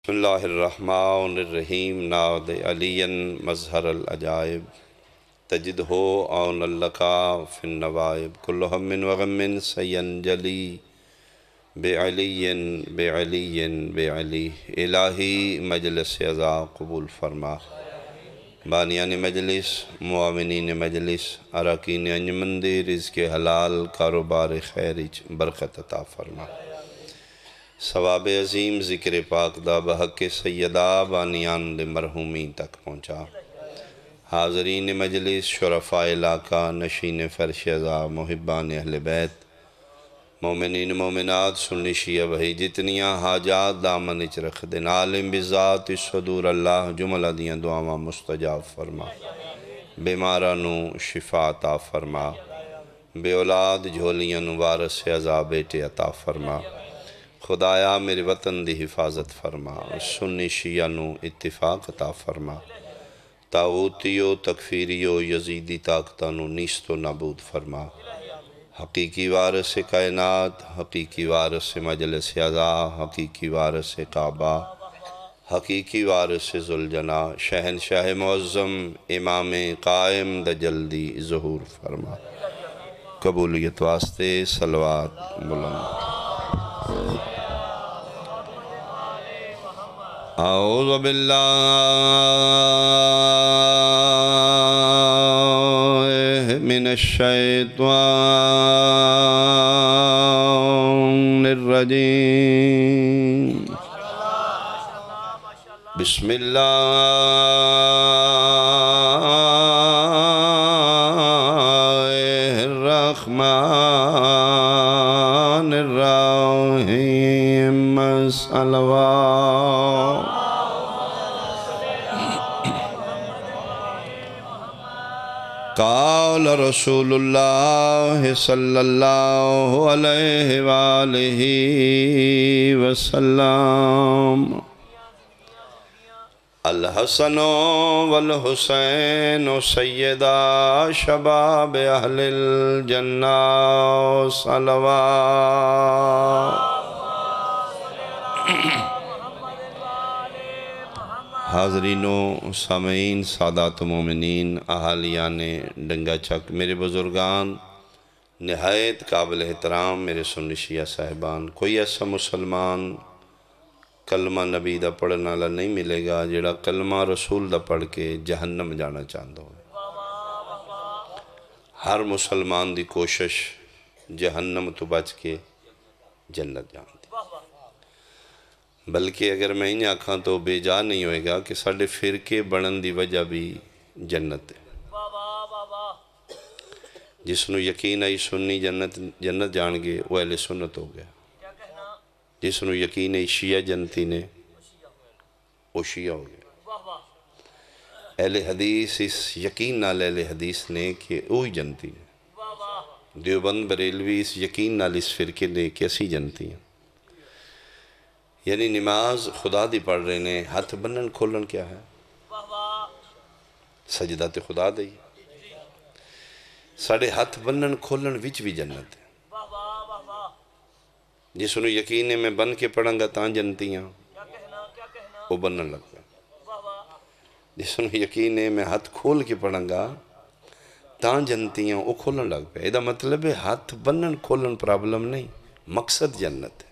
بسم اللہ الرحمن الرحیم ناد علی مظہر العجائب تجد ہو عون اللقا فی النوائب کل ہم وغم سینجلی بعلی بعلی بعلی الہی مجلس عزا قبول فرما بانیان مجلس معاونین مجلس اراکین انجمن دی رزق حلال کاروبار خیرچ برکت عطا فرما ثواب عظیم ذکر پاک دا بحق سیدہ بانیان دے مرحومین تک پہنچا حاضرین مجلس شرفاء علاقہ نشین فرش عزا محبان اہل بیت مومنین مومنات سنی شیعہ بھائی جتنیاں حاجات دامن اچ رکھ دن عالم بذات صدور اللہ جملہ دیاں دعاواں مستجاب فرما بیمارانو شفا عطا فرما بے اولاد جھولیاں وارث عزا بیٹے عطا فرما خدایا میرے وطن دی حفاظت فرما سنی شیعہ نو اتفاق عطا فرما طاغوتیو تکفیریو یزیدی طاقتانو نیست و نابود فرما حقیقی وارث کائنات حقیقی وارث مجلس عزا حقیقی وارث کعبہ حقیقی وارث ذوالجنا شہنشاہ معظم امام قائم دا جلدی ظہور فرما قبولیت واسطے صلوات بلند اعوذ باللہ من الشیطان الرجیم بسم اللہ الرحمن الرحیم صلوات قال رسول اللہ صلی اللہ علیہ وآلہ وسلم الحسن والحسین سیدہ شباب اہل الجنہ صلوات حاضرین و سامعین سادات مومنین اہالیان ڈنگا چک میرے بزرگان نہایت قابل احترام میرے سنی شیعہ صاحبان کوئی ایسا مسلمان کلمہ نبی دا پڑھنا لا نہیں ملے گا جڑا کلمہ رسول دا پڑھ کے جہنم جانا چاہتا ہو ہر مسلمان دی کوشش جہنم تو بچ کے جنت جان دی بلکہ اگر میں انہیں آکھاں تو بے جا نہیں ہوئے گا کہ ساڑھے فرقے بڑھن دی وجہ بھی جنت ہے جس نو یقین آئی سنی جنت جان گے وہ اہل سنت ہو گیا جس نو یقین آئی شیعہ جنتی نے وہ شیعہ ہو گیا اہل حدیث اس یقین نال اہل حدیث نے کہ وہی جنتی نے دیوبند بریلوی اس یقین نال اس فرقے نے کہ اسی جنتی ہیں یعنی نماز خدا دی پڑھ رہے نے ہاتھ بنن کھولن کیا ہے سجدہ تے خدا دے ساڑھے ہاتھ بنن کھولن وچ بھی جنت ہے جس انہوں یقین ہے میں بن کے پڑھیں گا تاں جنتیاں وہ بنن لگ پہ جس انہوں یقین ہے میں ہاتھ کھول کے پڑھیں گا تاں جنتیاں وہ کھولن لگ پہ ایدہ مطلب ہے ہاتھ بنن کھولن پرابلم نہیں مقصد جنت ہے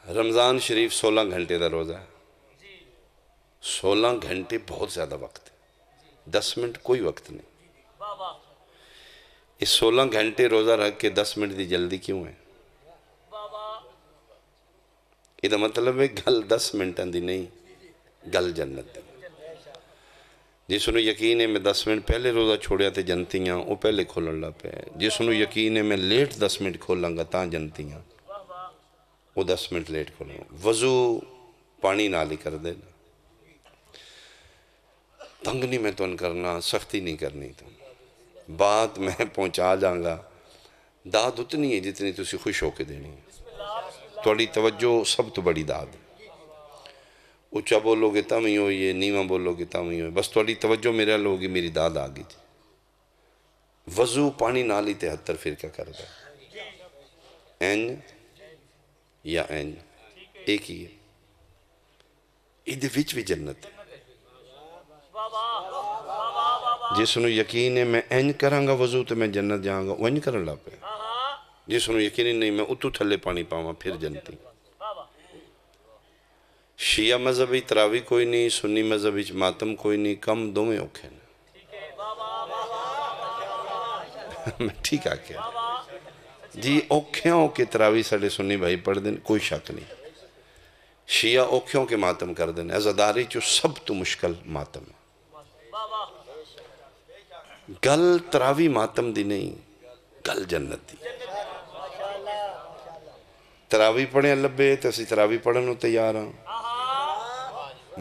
رمضان شریف 16 گھنٹے دا روزہ ہے 16 گھنٹے بہت زیادہ وقت ہے 10 منٹ کوئی وقت نہیں اس 16 گھنٹے روزہ رکھ کے 10 منٹ دی جلدی کیوں ہے یہ دا مطلب ہے گل 10 منٹاں دی نہیں گل جنت دی جس انہوں یقین ہے میں 10 منٹ پہلے روزہ چھوڑیا تھے جنتیاں وہ پہلے کھولن لگ پہ جس انہوں یقین ہے میں لیٹ 10 منٹ کھولوں گا تاں جنتیاں وہ 10 منٹ لیٹ کھولوں گا وضو پانی نالی کر دینا تنگ نہیں میں تو ان کرنا سختی نہیں کرنی تو بات میں پہنچا جاؤں گا داد اتنی ہے جتنی تسی خوش ہو کے دینی ہے توڑی توجہ سب تو بڑی داد ہے اچھا بولو گے تم ہی ہوئی ہے نیمہ بولو گے تم ہی ہوئی بس توڑی توجہ میرے لوگی میری داد آگی تھی وضو پانی نال ہی 73 فرقہ کر دا این یا این ایک ہی ہے ایدے وچ بھی جنت ہے جس نو یقین ہے میں این کروں گا وضو تو میں جنت جاؤں گا وہ این کرن لا پہ جس نو یقین نہیں میں اتو تھلے پانی پاواں پھر جنتی شیعہ مذہبی تراوی کوئی نہیں سنی مذہبی ماتم کوئی نہیں کم دو میں اوکھے میں ٹھیک آکیا جی اوکھیوں کے تراوی ساڑھے سنی بھائی پڑھ دیں کوئی شک نہیں شیعہ اوکھیوں کے ماتم کر دیں ازاداری جو سب تو مشکل ماتم ہے گل تراوی ماتم دی نہیں گل جنت دی تراوی پڑھیں لبے تسی تراوی پڑھنو تیار ہاں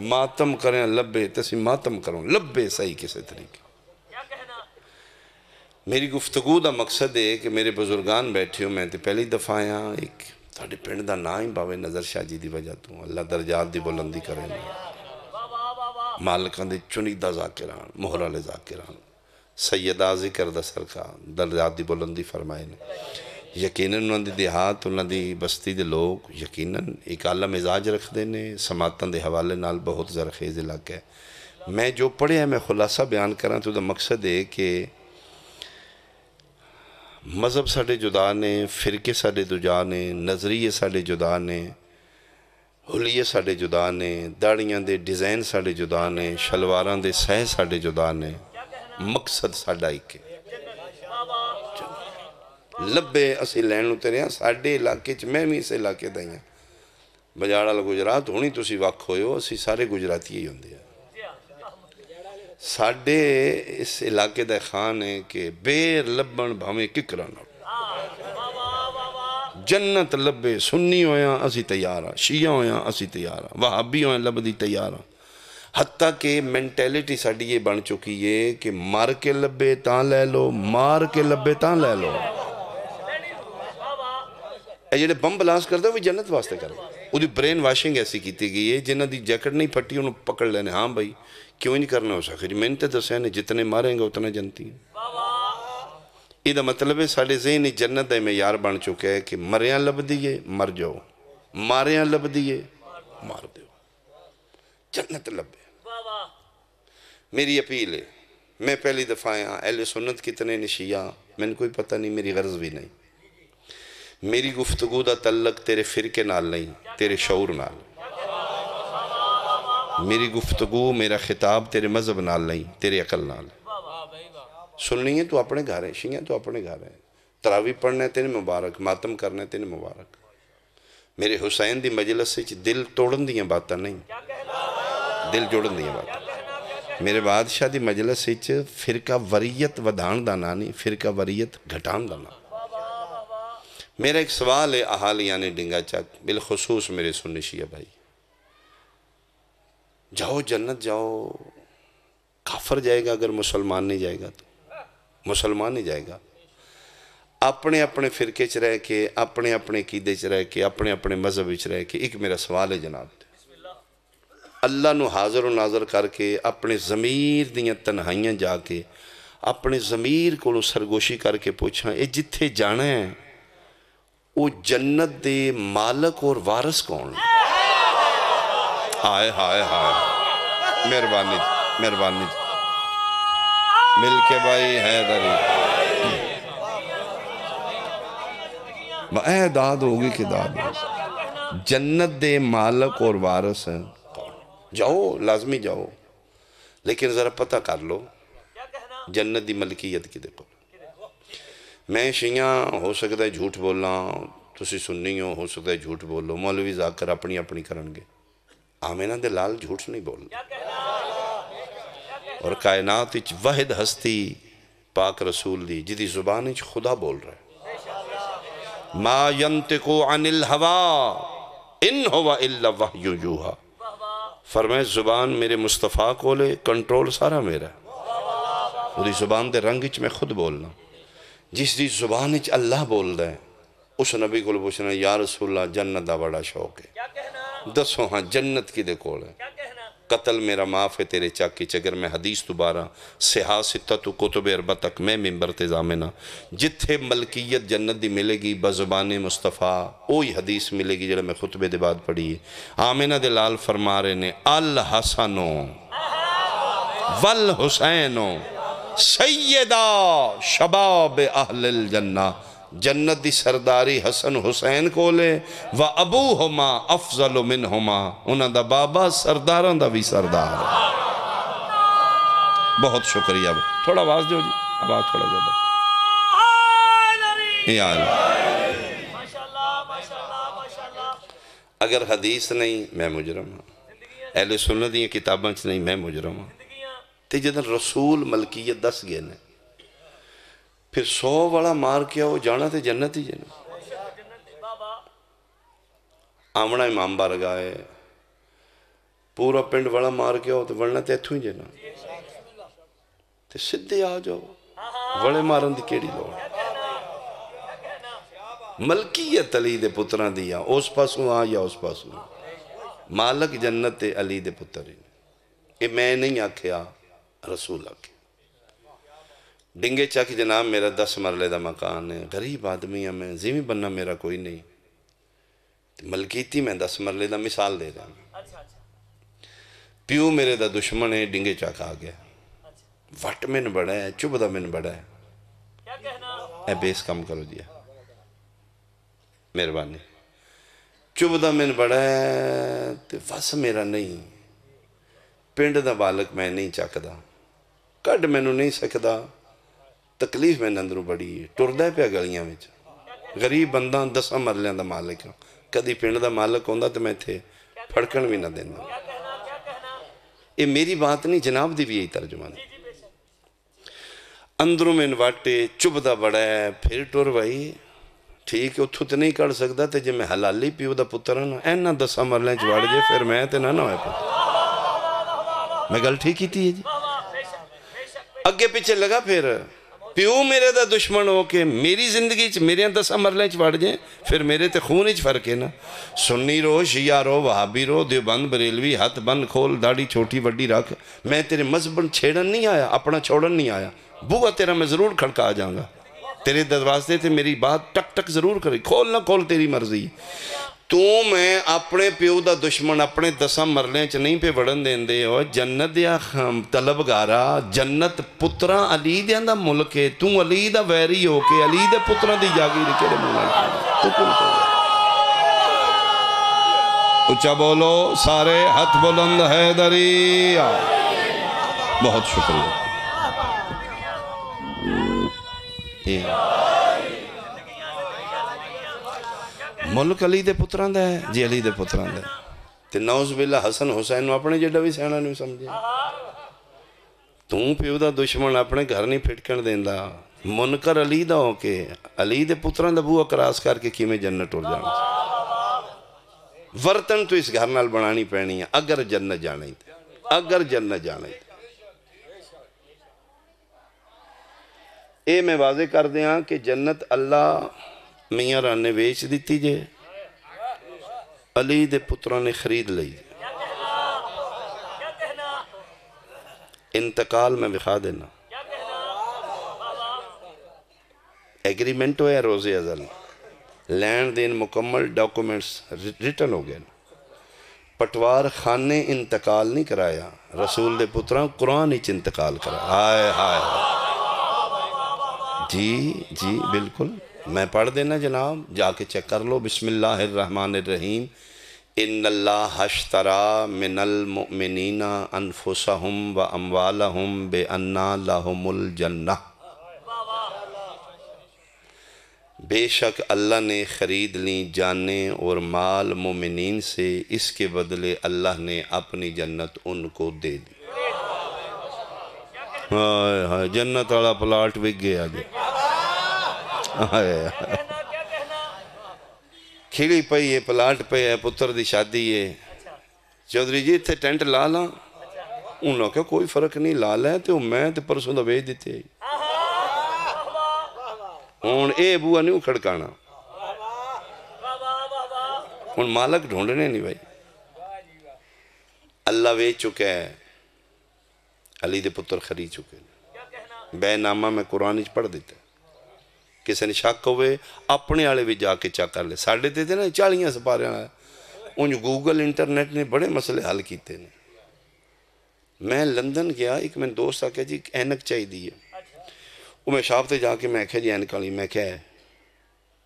ماتم کریں لبے تسی ماتم کروں لبے صحیح کسے طریقے میری گفتگو دا مقصد ہے کہ میرے بزرگان بیٹھے ہو میں تے پہلی دفعہ آیا ایک تھوڑے پنڈ دا نا ہی باوے نظر شاہ جی دی وجہ تو اللہ درجات دی بلندی کریں مالکان دے چنیدہ ذاکران محرال ذاکران سیدہ ذکر دا سرکار درجات دی بلندی فرمائے یقیناً انہوں دی دیہات انہوں دی بستی دے لوگ یقیناً ایک اعلیٰ مزاج رکھ دینے سماعتاں دے حوالے نال بہت زرخیز علاقہ ہے میں جو پڑھے ہیں میں خلاصہ بیان کراں تو دا مقصد ہے کہ مذہب ساڑھے جدا نے فرقے ساڑھے دجا نے نظریے ساڑھے جدا نے حلیے ساڑھے جدا نے داڑیاں دے ڈیزائن ساڑھے جدا نے شلواراں دے سہ ساڑھے جدا نے مقصد ساڑھا ہی کے لبے اسی لینو تیرے ہیں ساڑھے علاقے میں بھی اس علاقے دائیں بجاڑا گجرات ہونی تو اسی وقت ہوئے ہو اسی سارے گجراتی ہی ہوندے ہیں ساڑھے اس علاقے دا خان ہے کہ بیر لبن بھامے ککرانا جنت لبے سنی ہویاں اسی تیارا شیعہ ہویاں اسی تیارا وہابی ہویاں لبدی تیارا حتیٰ کہ مینٹیلیٹی ساڑھی یہ بن چکی ہے کہ مار کے لبے تاں لے لو مار کے لبے تاں لے لو اے جڑے بم بلاس کرتا ہے وہ جنت واسطے کرتا ہے وہ دی برین واشنگ ایسی کیتی گئی ہے جنہ دی جیکٹ نہیں پھٹی انہوں پکڑ لینے ہاں بھائی کیوں نہیں کرنا ہو سکے میں نے تے دسیا نے جتنے ماریں گے اتنا جنتی ہیں یہ دا مطلب ہے ساڑھے ذہنی جنت ہے میں یار بن چکے ہے کہ مریاں لب دیئے مر جاؤ ماریاں لب دیئے مار دیو جنت لبے میری اپیل ہے میں پہلی دفعہ آیا اہل سنت کتنے نشیعہ میں نے کوئی پتہ نہیں میری غرض بھی نہیں میری گفتگو دا تعلق تیرے فرقے نال نہیں تیرے شعور نال میری گفتگو میرا خطاب تیرے مذہب نال نہیں تیرے عقل نال سننی ہے تو اپنے گھر ہے شیعہ تو اپنے گھر ہے تراوی پڑھنا ہے تیرے مبارک ماتم کرنا ہے تیرے مبارک میرے حسین دی مجلس سے دل توڑن دیاں باتاں نہیں دل جوڑن دیاں باتاں میرے بادشاہ دی مجلس سے فرقہ وریت ودھان دانا نہیں فرقہ وریت گھٹان دانا میرا ایک سوال ہے احالیان ڈنگا چک بالخصوص میرے سنی شیعہ بھائی جاؤ جنت جاؤ کافر جائے گا اگر مسلمان نہیں جائے گا تو مسلمان نہیں جائے گا اپنے اپنے فرقے چ رہ کے اپنے اپنے عقیدے چ رہ کے اپنے اپنے مذہب چ رہ کے ایک میرا سوال ہے جناب اللہ نو حاضر و ناظر کر کے اپنے ضمیر دیاں تنہائیاں جا کے اپنے ضمیر کو سرگوشی کر کے پوچھاں اے جتھے جانا ہے وہ جنت دے مالک اور وارث کون ہائے ہائے ہائے مہربانی مل کے بھائی حیدری اے داد ہوگی کہ داد ہوگی جنت دے مالک اور وارث ہیں جاؤ لازمی جاؤ لیکن ذرا پتہ کر لو جنت دی ملکیت کی دیکھو میں شیعہ ہو سکتا ہے جھوٹ بولنا تسی سننی ہو سکتا ہے جھوٹ بولو مولوی ذاکر اپنی اپنی کرنگے آمینہ دے لال جھوٹ نہیں بولنا اور کائنات اچ واحد ہستی پاک رسول دی جدی زبان اچ خدا بول رہا ہے ما ینتقو عن الہوا ان ہوا الا وحی یوحا فرمائے زبان میرے مصطفیٰ کو لے کنٹرول سارا میرا وہ دی زبان دے رنگ اچ میں خود بولنا جس دی زبان اچ اللہ بول رہا ہے اس نبی کو پوچھنا یا رسول اللہ جنت دا بڑا شوق ہے دسو ہاں جنت کی دے کول ہے قتل میرا معاف ہے تیرے چاکی چگر میں حدیث دوبارہ سہا ستت کتب اربع تک میں ممبر تے زامنہ جتھے ملکیت جنت دی ملے گی بزبان مصطفیٰ اوہی حدیث ملے گی جڑا میں خطبے دے بعد پڑھی ہے آمینہ دے لال فرما رہے نے الحسنو والحسینو سیدہ شباب اہل الجنہ جنت دی سرداری حسن حسین کو لے و ابوہما افضل منہما انہاں دا بابا سرداران دا بھی سردار بہت شکریہ تھوڑا آواز دیو جی آواز تھوڑا زیادہ یا اللہ اگر حدیث نہیں میں مجرم ہوں اہل سنت دی کتاباں چ نہیں میں مجرم ہوں تے جدن رسول ملکیت دس گئے نے پھر 100 والا مار کیا ہو جانا تے جنت ہی جنت آمنا امام بارگاہ پورا پنڈ والا مار کیا ہو تو ورنہ تے اتھو ہی جنا تے سدھے آ جاؤ وڑے مارن دی کیڑی لوڑ ملکیت علی دے پتران دیا اس پاسوں آ یا اس پاسوں مالک جنت علی دے پتر یہ میں نہیں آکھیا رسول آکھیا ڈنگے چاکی جناب میرا 10 مرلے دا مکان ہے غریب آدمی ہے میں زمین بننا میرا کوئی نہیں ملکیتی میں 10 مرلے دا مثال دے رہا ہوں پیو میرے دا دشمن ہے ڈنگے چاک آ گیا وٹ من بڑا ہے چب دا من بڑا ہے اے بیس کم کرو دیا مہربانی چب دا من بڑا ہے تے وس میرا نہیں پنڈ دا بالک میں نہیں چاکدا کڈ میں نو نہیں سکدا تکلیف میں اندروں بڑی ہے ٹردہ پہ گلیاں میں غریب بندہ 10 مرلیاں دا مالک ہوں کدی پنڈ دا مالک ہوندہ تو میں تھے پھڑکن بھی نہ دینا یہ میری بات نہیں جناب دی بھی یہی ترجمہ نہیں اندروں میں انواٹے چب دا بڑا ہے پھر ٹر بھائی ٹھیک ہے اتھو تے نہیں کر سکتا تے جب میں حلالی پیو دا پتر نا اینا 10 مرلیاں چواڑ جے پھر میں تے نہ ہوئے پتر میں گل ٹھیک ہی تھی ہے جی اگے پیچھے لگا پھر پیو میرے دا دشمن ہو کے میری زندگی میرے 10 مرلے چواڑ جائیں پھر میرے تے خون اچ فرق ہے نا سنی رو شیعہ رو وہابی رو دیوبند بریلوی ہاتھ بند کھول داڑھی چھوٹی وڈی رکھ میں تیرے مذہبن چھیڑن نہیں آیا اپنا چھوڑن نہیں آیا بوہ تیرا میں ضرور کھڑکا آ جاؤں گا تیرے دروازے تے میری بات ٹک ٹک ضرور کرے کھول نہ کھول تیری مرضی تو میں اپنے پیو دا دشمن اپنے 10 مرلیں چ نہیں پہ وڑن دین دے ہو جنت دیا طلبگارا جنت پتران علی دیا دا ملک ہے تو علی دا ویری ہو کے علی دے پتران دی جاگی رکھے دے مولا تو کن تو اچھا بولو سارے ہاتھ بلند حیدری بہت شکریہ ملک علی دے پتران دا ہے جی علی دے پتران دا ہے تے نوز باللہ حسن حسین اپنے جڑا بھی سینا نہیں سمجھے تم پیو دا دشمن اپنے گھر نہیں پھٹکن دیں دا منکر علی دا ہو کے علی دے پتران دا بوہ کراس کر کے کیمیں جنت اڑ جانا ورتن تو اس گھر نال بنانی پہنی ہے اگر جنت جانے تھے اگر جنت جانے تھے اے میں واضح کر دیا کہ جنت اللہ میاں ران نے ویچ دیتی جے علی دے پتران نے خرید لئی انتقال میں بخا دینا ایگریمنٹ ہویا روز ازل لینڈ دین مکمل ڈاکومنٹس ریٹن ہو گئے پٹوار خانے انتقال نہیں کرایا رسول دے پتران قرآن ہی انتقال کرایا آئے آئے جی بالکل میں پڑھ دینا جناب جا کے چیک کر لو بسم اللہ الرحمن الرحیم ان اللہ اشترا من المؤمنین انفسہم و اموالہم بے انا لہم الجنہ بے شک اللہ نے خرید لی جانیں اور مال مومنین سے اس کے بدلے اللہ نے اپنی جنت ان کو دے دی جنت والا پلاٹ بک گیا جی کھیڑی پئی ہے پلاٹ پئی ہے پتر دی شادی ہے چودھری جی تھے ٹینٹ لا لا انہوں کہ کوئی فرق نہیں لا لے تو میں تے پرسوں دا بیج دیتے ہیں ان اے بوہ نہیں کھڑکانا ان مالک ڈھونڈنے نہیں بھائی اللہ ویچ چکا ہے، علی دے پتر خرید چکے ہیں، بے نامہ میں قرآن پڑھ دیتا ہے، کسی نے شک ہوئے اپنے آلے بھی جا کے چاک کر لے، ساڑھے دیتے نا 40 سپارے ہیں، ان گوگل انٹرنیٹ نے بڑے مسئلے حل کیتے ہیں۔ میں لندن گیا، ایک میں دوست آکے جی اینک چاہی دی ہے، وہ میں شاپ تے جا کے میں کہا جی اینک آلی، میں کہا ہے،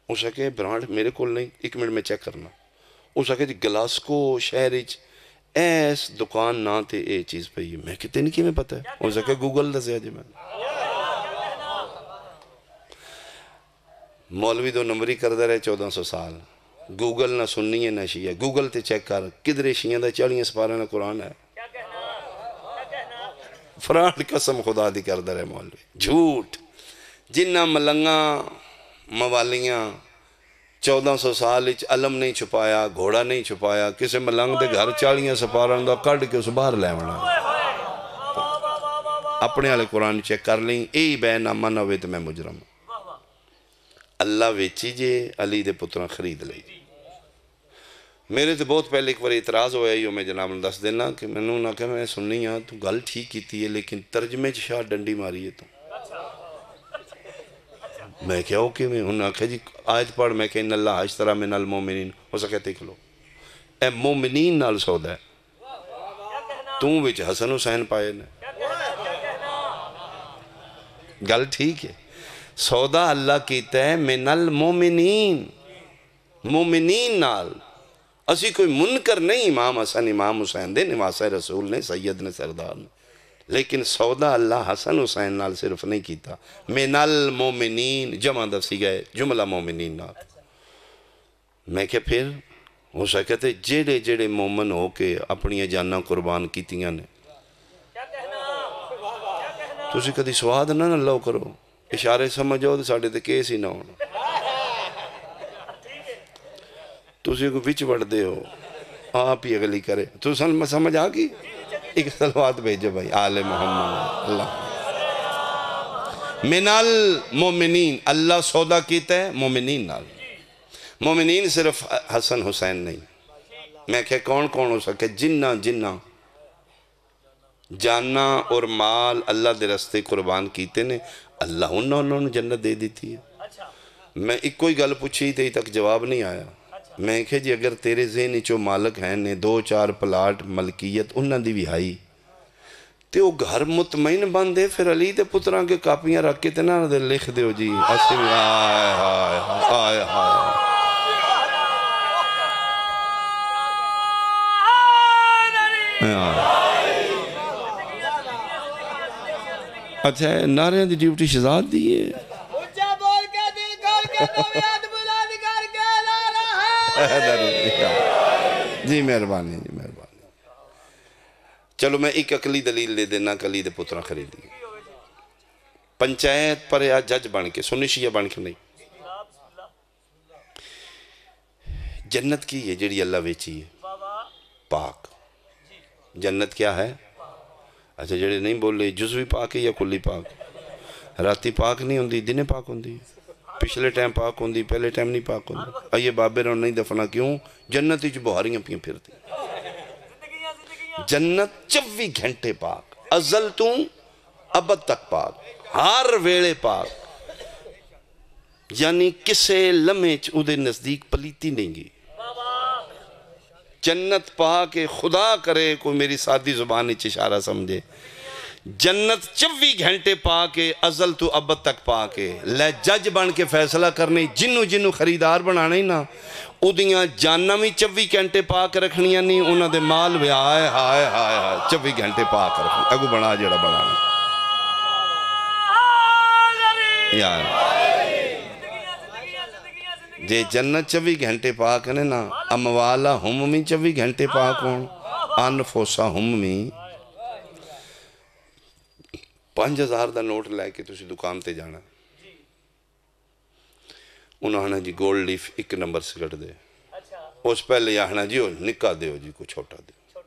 اس کہا برانڈ میرے کول نہیں، ایک منٹ میں چیک کرنا، اس کہا جی گلاسکو شہرچ ایس دکان نہ تے اے چیز پہ یہ، میں کہتے نہیں کی میں پتہ ہے، اس کہا گوگل دسیا جی میں مولوی دو نمبری کردہ رہے 1400 سال، گوگل نہ سننی ہے نہ شیعہ، گوگل تے چیک کر کدھرے شیعہ دا 40 سپارہ نہ قرآن ہے، فراڈ قسم خدا دی کردہ رہے مولوی، جھوٹ، جنہ ملنگا موالیاں 1400 سال علم نہیں چھپایا، گھوڑا نہیں چھپایا، کسے ملنگ دے گھر 40 سپارہ دا کڑ کے اس باہر لے وڑا، اپنے والے قرآن چیک کر لیں، ای بے نامہ نہ ہوئے تو میں مجرم، اللہ ویچی جے علی دے پتران خرید لئی۔ میرے تو بہت پہلے ایک بار اعتراض ہویا ہی میں جناب نے دس دینا کہ میں نے کہا میں سننی ہاں تو گل ٹھیک کیتی ہے لیکن ترجمے شاہ ڈنڈی ماری ہے تو میں کہا اوکے میں انہوں نے کہا جی آیت پڑھ، میں کہا ان اللہ اشترا من المومنین، ہو سکے دیکھ لو اے مومنین نال سودا ہے، توں وچ حسن حسین پائے نے، گل ٹھیک ہے، سودا اللہ کیتا ہے من المومنین، مومنین نال، اسی کوئی منکر نہیں، امام حسن امام حسین دے نواسہ رسول نے، سید نے، سردار نے، لیکن سودا اللہ حسن حسین نال صرف نہیں کیتا، من المومنین جمع دسی گئے جملہ مومنین نال، میں کہ پھر ہو سکتے جیڑے جیڑے مومن ہو کے اپنی جانہ قربان کیتیاں نے، تو اسی کدی سواد نہ لو کرو، اشارے سمجھو تو ساڑھے تے کیس ہی نہ ہونا، تو اسی کو بچ بڑھ دے ہو، آپ ہی اگلی کرے، تو سمجھ آگی، ایک صلوات بھیجو بھائی، آل محمد اللہ من المومنین، اللہ سودا کیتا ہے مومنین نال، مومنین صرف حسن حسین نہیں، میں کہ کون کون ہو سکے، جنہ جاننا اور مال اللہ دے رستے قربان کیتے نے، اللہ انہوں نے جنت دے دیتی ہے۔ میں ایک کوئی گل پوچھی تھی تک جواب نہیں آیا، میں کہ جی اگر تیرے ذہنی چو مالک ہیں نے 2-4 پلاٹ ملکیت انہاں دی بھی آئی تے وہ گھر مطمئن بندے، پھر علی دے پتران کے کاپیاں رکھ کے تے نہ دے لکھ دیو جی اسی میں آئے ہائے ہائے ہائے اچھا نعرے دی ڈیوٹی شہزاد دی ہے، اچھا بول کے دل کھول کے نویات بلند کر کے لا رہا ہے، جی مہربانی جی مہربانی۔ چلو میں ایک عقلی دلیل دے دینا کہ علی دے پتران خریدی، پنچایت پر یا جج بن کے، سنی شیعہ بن کے نہیں، جنت کی یہ جڑی اللہ ویچی ہے پاک، جنت کیا ہے؟ اچھا جڑے نہیں بول رہے جزوی پاک ہے یا کلی پاک، راتی پاک نہیں ہوندی دنے پاک ہوندی، پچھلے ٹائم پاک ہوندی پہلے ٹائم نہیں پاک ہوندی، آئیے بابے رہو نہیں دفنا کیوں؟ جنت ہی جو بہاریاں پیاں پھرتی، جنت 24 گھنٹے پاک، ازل تو ابد تک پاک، ہر ویلے پاک، یعنی کسے لمحے چودے نزدیک پلیتی نہیں گی، جنت پاک خدا کرے کوئی میری سادی زبانی اشارہ سمجھے، جنت 24 گھنٹے پاک ازل تو ابد تک پاک لے جج بن کے فیصلہ کرنے، جنو خریدار بنانے نا ادیاں جاننا بھی 24 گھنٹے پاک رکھنیاں نہیں، انہاں دے مال بھی آئے 24 گھنٹے پاک رکھنے، اگو بنا جڑا بنانے جے جنت 24 گھنٹے پاک نے نا، اموالا ہم میں 24 گھنٹے پاک ہوں، انفوسا ہم میں 5000 دا نوٹ لے کے تسی دکان تے جانا، انہوں نے جی گولڈ لیف 1 نمبر سے کٹ دے، اس پہلے آہنا جی نکا دیو جی کو چھوٹا دیو،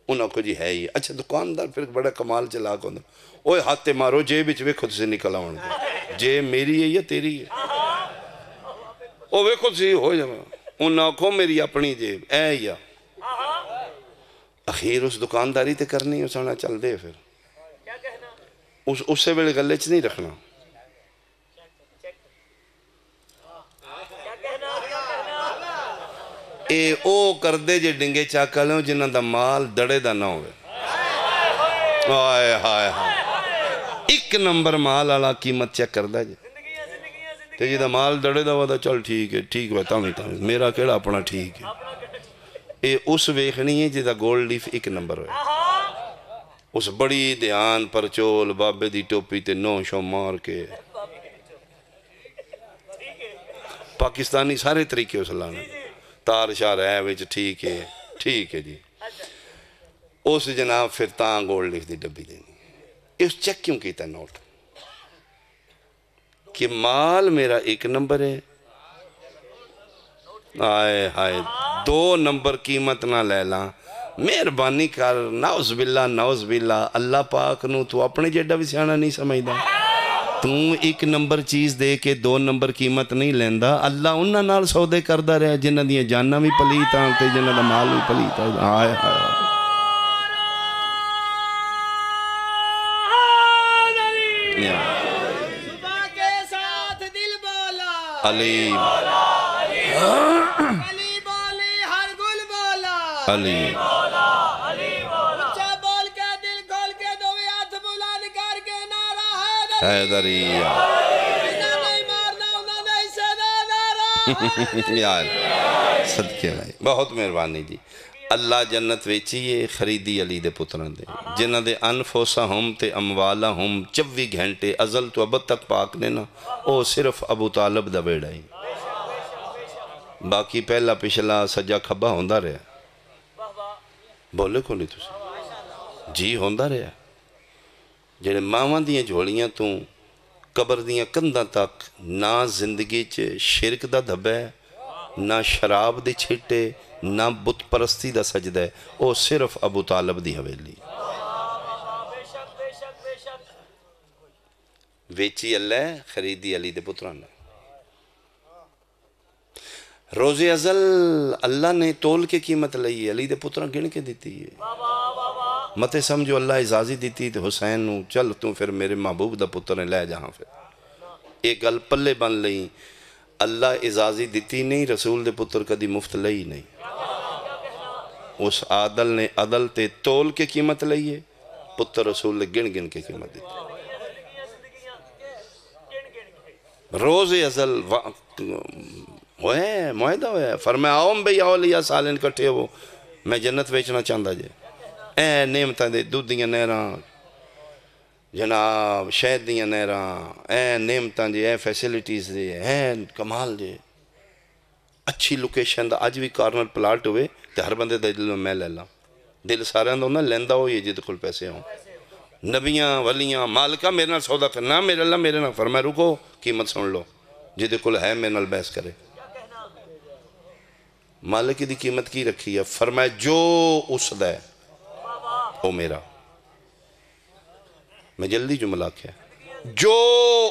انہوں کو جی ہے ہی، اچھا دکاندار پھر بڑا کمال چلا کو اوہ ہاتھے مارو جے بچ وے خود سے نکلا ہونے جے میری ہے یا تیری ہے، وہ خود سے ہو جائے انہوں کو میری اپنی جیب اے یا اخیر اس دکانداری تے کرنی اس نے چل دے پھر اسے ویلے گلے چ نہیں رکھنا اے او کر دے جے ڈنگے چاکا لیں جنہاں دا مال دڑے دا نہ ہوئے آئے ہائے ہائے ایک نمبر مال آلا قیمت چیک کر دا جے تے جی دا مال دڑے دا ودا چل ٹھیک ہے تامی میرا کیڑا اپنا ٹھیک ہے اے اس ویخنی ہے جی دا گولڈ لیف ایک نمبر ہوئے اس بڑی دھیان پر چول بابے دی ٹوپی تے نو شو مار کے پاکستانی سارے طریقے اس لانے تار شاہ رہے ویچ ٹھیک ہے جی اس جناب پھر تاں گولڈ لیف دی ڈبی دینی اس چیک کیوں کیتا نوٹ کہ مال میرا ایک نمبر ہے آئے ہائے 2 نمبر قیمت نہ لے لاں مہربانی کر نعوذ باللہ اللہ پاک نو تو اپنے جیڈا بھی سیانا نہیں سمجھدا تو ایک نمبر چیز دے کے 2 نمبر قیمت نہیں لیندا اللہ انہاں نال سودے کردا رہے جنہاں دیاں جاناں بھی پلیتاں تے جنہاں دا مال بھی پلیتا آئے ہائے صبح کے ساتھ دل بولا علیم علی بولی ہر گل بولا علیم اچھا بول کے دل کھول کے دو ہاتھ بلند کر کے نعرہ حیدریہ انہاں نہیں مارنا انہاں نہیں سنا نعرہ یار صدقے بھائی بہت مہربانی جی اللہ جنت ویچیے خریدی علی دے پتران دے جنہ دے انفوسا ہم تے اموالا ہم 24 گھنٹے ازل تو ابد تک پاک نے نا او صرف ابو طالب دا بیڑا ہی باقی پہلا پچھلا سجا کھبا ہوندہ رہا بولے کو نہیں تُسے جی ہوندہ رہا جنہیں ماما دیاں جھوڑیاں تو قبر دیاں کندہ تک نہ زندگی چے شرک دا دھبے نہ شراب دے چھٹے نہ بت پرستی دا سجدہ ہے او صرف ابو طالب دی حویلی ویچی اللہ خریدی علی دے پتران روز ازل اللہ نے تول کے قیمت لئی علی دے پتران گن کے دیتی ہے متے سمجھو اللہ اجازی دیتی تے حسین نو چل تو پھر میرے محبوب دا پتریں لے جہاں پھر ایک گل پلے بن لئی اللہ اجازی دیتی نہیں رسول دے پتر کدی مفت لئی نہیں اس عادل نے عدل تے تول کے قیمت لئیے پتر رسول نے گن گن کے قیمت دیتی روز ازل ہوئے معاہدہ ہوئے فرمایا آؤں بھئی اولیاء سالین کٹھے ہو میں جنت ویچنا چاہتا جے اے نعمتاں دے دودھ دیاں نیران جناب شہد دیاں نیران اے نعمتاں جے اے فیسیلیٹیز دے اے کمال جے اچھی لوکیشن دا آج بھی کارنر پلاٹ ہوئے تے ہر بندے دا دل میں لے لاں دل سارے اندھو نا لیندہ ہو یہ جد کل پیسے ہوں نبیاں ولیاں مالکہ میرے نال سودا کر نہ میرے اللہ میرے نال فرمائے رکو قیمت سن لو جد کل ہے میرے نال بحث کرے مالک دی قیمت کی رکھی ہے فرمائے جو اس دے او میرا میں جلدی جملہ کیا جو